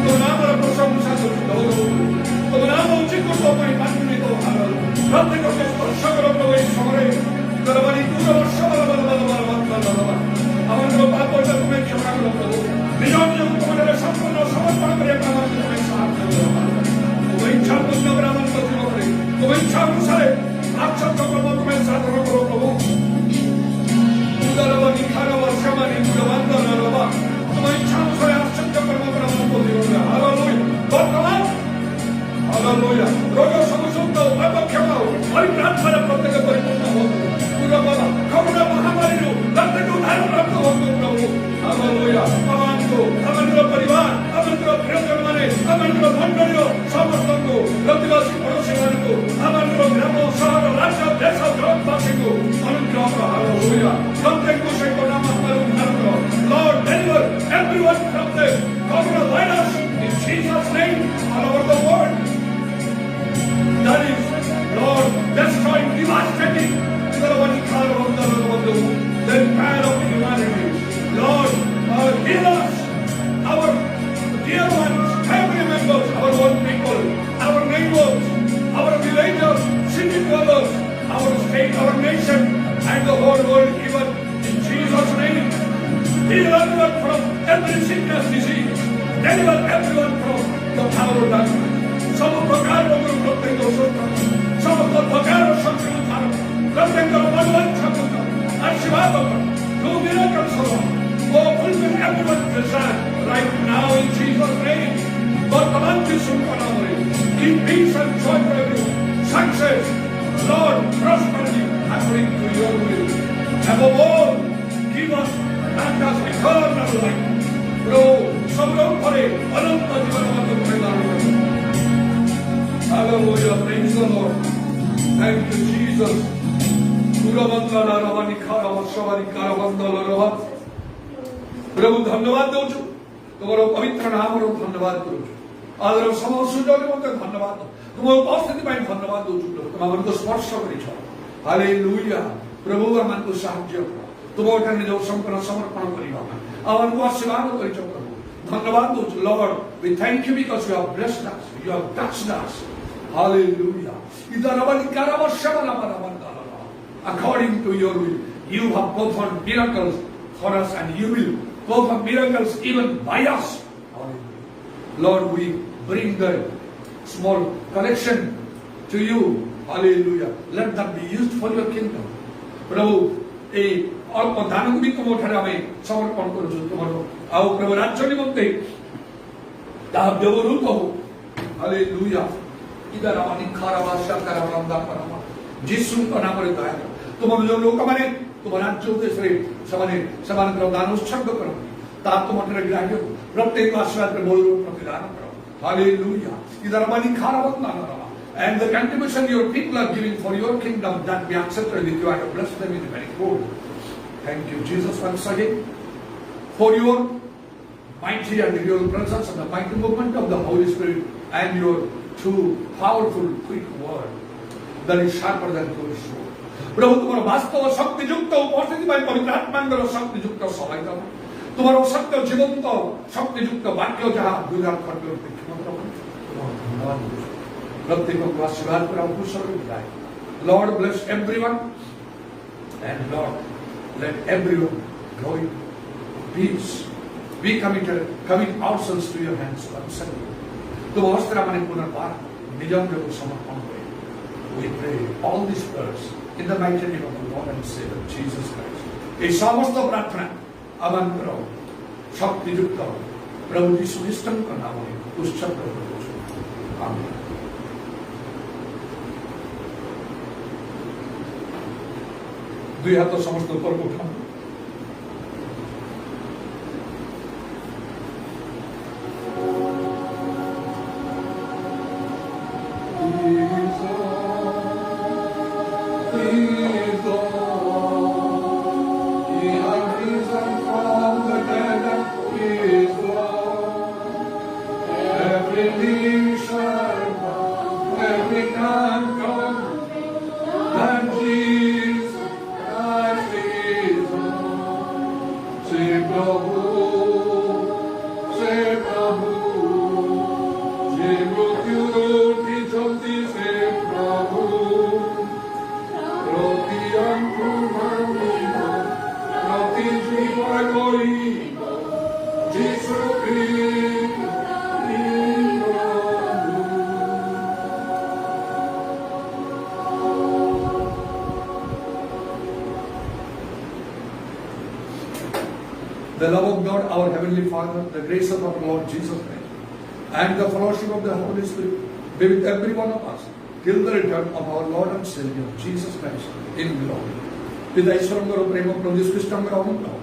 ତୋ ନାମର ପ୍ରଶଂସା କରୁଛୁ ତୋ ନାମ ଉଚିତ ତୋ ପାଇଁ ମାନ୍ୟିତ ପ୍ରତ୍ୟେକକୁ ସ୍ପର୍ଶ କର ପ୍ରଭୁ ଏହି ସମୟରେ ଦରବାରୀ ଦୂର ବର୍ଷ ଆମର ପାପଟା ତୁମେ କ୍ଷମା କର ପ୍ରଭୁ ନିଜ ନିଜକୁ ତୁମଠାରେ ସମ୍ପୂର୍ଣ୍ଣ ସମର୍ପଣ କରିବା ଆମକୁ ତୁମେ ସାହାଯ୍ୟ କର ତୁମ ଇଚ୍ଛା ପୂର୍ଣ୍ଣ କର ଆମ ଜୀବନରେ ତୁମ ଇଚ୍ଛା ଅନୁସାରେ ଆଶ୍ଚର୍ଯ୍ୟ କର୍ମ ତୁମେ ସାଧନ କର ପ୍ରଭୁ ଦରବାରୀ ଖାର ବର୍ଷମାନି ଦରବା ତୁମ ଇଚ୍ଛା ଅନୁସାରେ ଆଶ୍ଚର୍ଯ୍ୟ କର୍ମ କର ଆମ ଜୀବନରେ ହାଲେଲୁୟା ବର୍ତ୍ତମାନ ହାଲେଲୁୟା ରୋଗ ସମସ୍ତ ଅପକ୍ଷମ ପରିପ୍ରାର୍ଥନା ପ୍ରତ୍ୟେକ ପରିପୂର୍ଣ୍ଣ ହଉ କରୋନା ମହାମାରୀରୁ ପ୍ରତ୍ୟେକ ଉଦ୍ଧାର ପ୍ରାପ୍ତ ହୁଅନ୍ତୁ ପ୍ରଭୁ ହାଲେଲୁୟା ଆମର ପରିବାର ଆମର ପ୍ରିୟଜନମାନେ ଆମର ମଣ୍ଡଳୀର ସମସ୍ତଙ୍କୁ ପ୍ରତିବାସୀ ପଡ଼ୋଶୀମାନଙ୍କୁ ଆମର ଗ୍ରାମ ସହର ରାଜ୍ୟ ଦେଶ ଜଗତବାସୀଙ୍କୁ ଅନୁଗ୍ରହ କର ହାଲେଲୁୟା ପ୍ରତ୍ୟେକଙ୍କୁ ସେ କରୋନା ମହାମାରୀ ଉଦ୍ଧାର କର Lord deliver everyone from the coronavirus in Jesus name all over the world that is Lord destroying devastating the empire of humanity. Lord, heal us, our dear ones, family members, our own people, our neighbors, our villagers, city dwellers, our state, our nation, and the whole world given in Jesus' name. Heal everyone from every sickness, disease. Deliver everyone from the power of darkness. Some प्रकार रोगों प्रत्येक दोषों सब प्रकार संक्रमण प्रत्येक भगवान छात्र आशीर्वाद do miracles for us. Oh, fulfill everyone's desire right now in Jesus' name. वर्तमान की सुनपनावरी give peace and joy for everyone. Success, Lord, prosperity according to your will. Above all, give us and us eternal life. Bro, सब लोग पढ़े अनंत जीवन में प्रदान करो. Hallelujah, praise the Lord. Thank you, Jesus. प्रभु धन्यवाद दौचु तुम पवित्र नाम धन्यवाद करुचु आदर समय सुजोग धन्यवाद तुम उपस्थिति धन्यवाद दौचु प्रभु तुम आम स्पर्श कर हालेलुया प्रभु आम साहाय्य तुम निज संपूर्ण समर्पण करवा आमको आशीर्वाद कर प्रभु धन्यवाद दौचु Lord we thank you because you have blessed us you have touched us hallelujah इधर अवली according to your will. You have performed miracles for us and you will perform miracles even by us. Lord, we bring the small collection to you. Hallelujah. Let that be used for your kingdom. Prabhu, a अल्प दान भी तुम ठारे आमे समर्पण करूछु तुमरो आउ प्रभु राज्य निमंते ता व्यवहृत हो हालेलुया इधर आमानि खारावा शंकर आनंदा परमा जीसु का नाम रे दया तुम जो लोक माने तुम राज्य उद्देश्य समान दान उत्सर्ग करो ता तुम ग्राह्य प्रत्येक आशीर्वाद बोल प्रतिदान करो हालेलुया इधर आमानि खारावा नाम and the contribution your people are giving for your kingdom that be accepted with you and bless them in the very full. Thank you, Jesus, once again for your mighty and your presence and the mighty movement of the Holy Spirit and your true, powerful, quick word that is sharper than two sword. प्रभु तुम्हारा वास्तव शक्ति युक्त उपस्थिति में पवित्र आत्मांगर शक्ति युक्त सहायता तुम्हारा सत्य जीवंत शक्ति युक्त वाक्य जहाँ दुर्गा खंड प्रत्येक को आशीर्वाद पर कुशल मिलाए. Lord bless everyone and Lord let everyone go in peace. We commit ourselves to your hands once again. तुम अस्त्र माने पुनर्बार निजम को समर्पण करें. We pray all these prayers in the mighty name of the Lord and Savior Jesus Christ. ये समस्त प्रार्थना अमन करो शक्ति युक्त प्रभु यीशु ख्रीष्ट का नाम में उत्सर्ग करो. आमीन. दुई हाथ समस्त ऊपर को उठाओ. प्रभु से प्रभु जे मृत्युर उठिछन्ति से प्रभु प्रति अंकु मानिब प्रति जीवन गइब जीशु ख्रीष्ट The love of God, our Heavenly Father, the grace of our Lord Jesus Christ, and the fellowship of the Holy Spirit be with every one of us till the return of our Lord and Savior, Jesus Christ, in glory. पिता ईश्वरଙ୍କର ପ୍ରେମ ପ୍ରଭୁ ଯୀଶୁ ଖ୍ରୀଷ୍ଟଙ୍କର ଅନୁଗ୍ରହ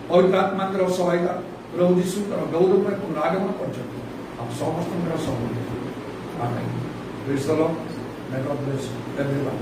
ପବିତ୍ର ଆତ୍ମାଙ୍କର ସହାୟତା ପ୍ରଭୁ ଯୀଶୁଙ୍କର ଗୌରବ ଏବଂ ଆଗମନ ପର୍ଯ୍ୟନ୍ତ ଆମ ସମସ୍ତଙ୍କର ସହ ଆମେନ୍। Praise the Lord. May God bless everyone.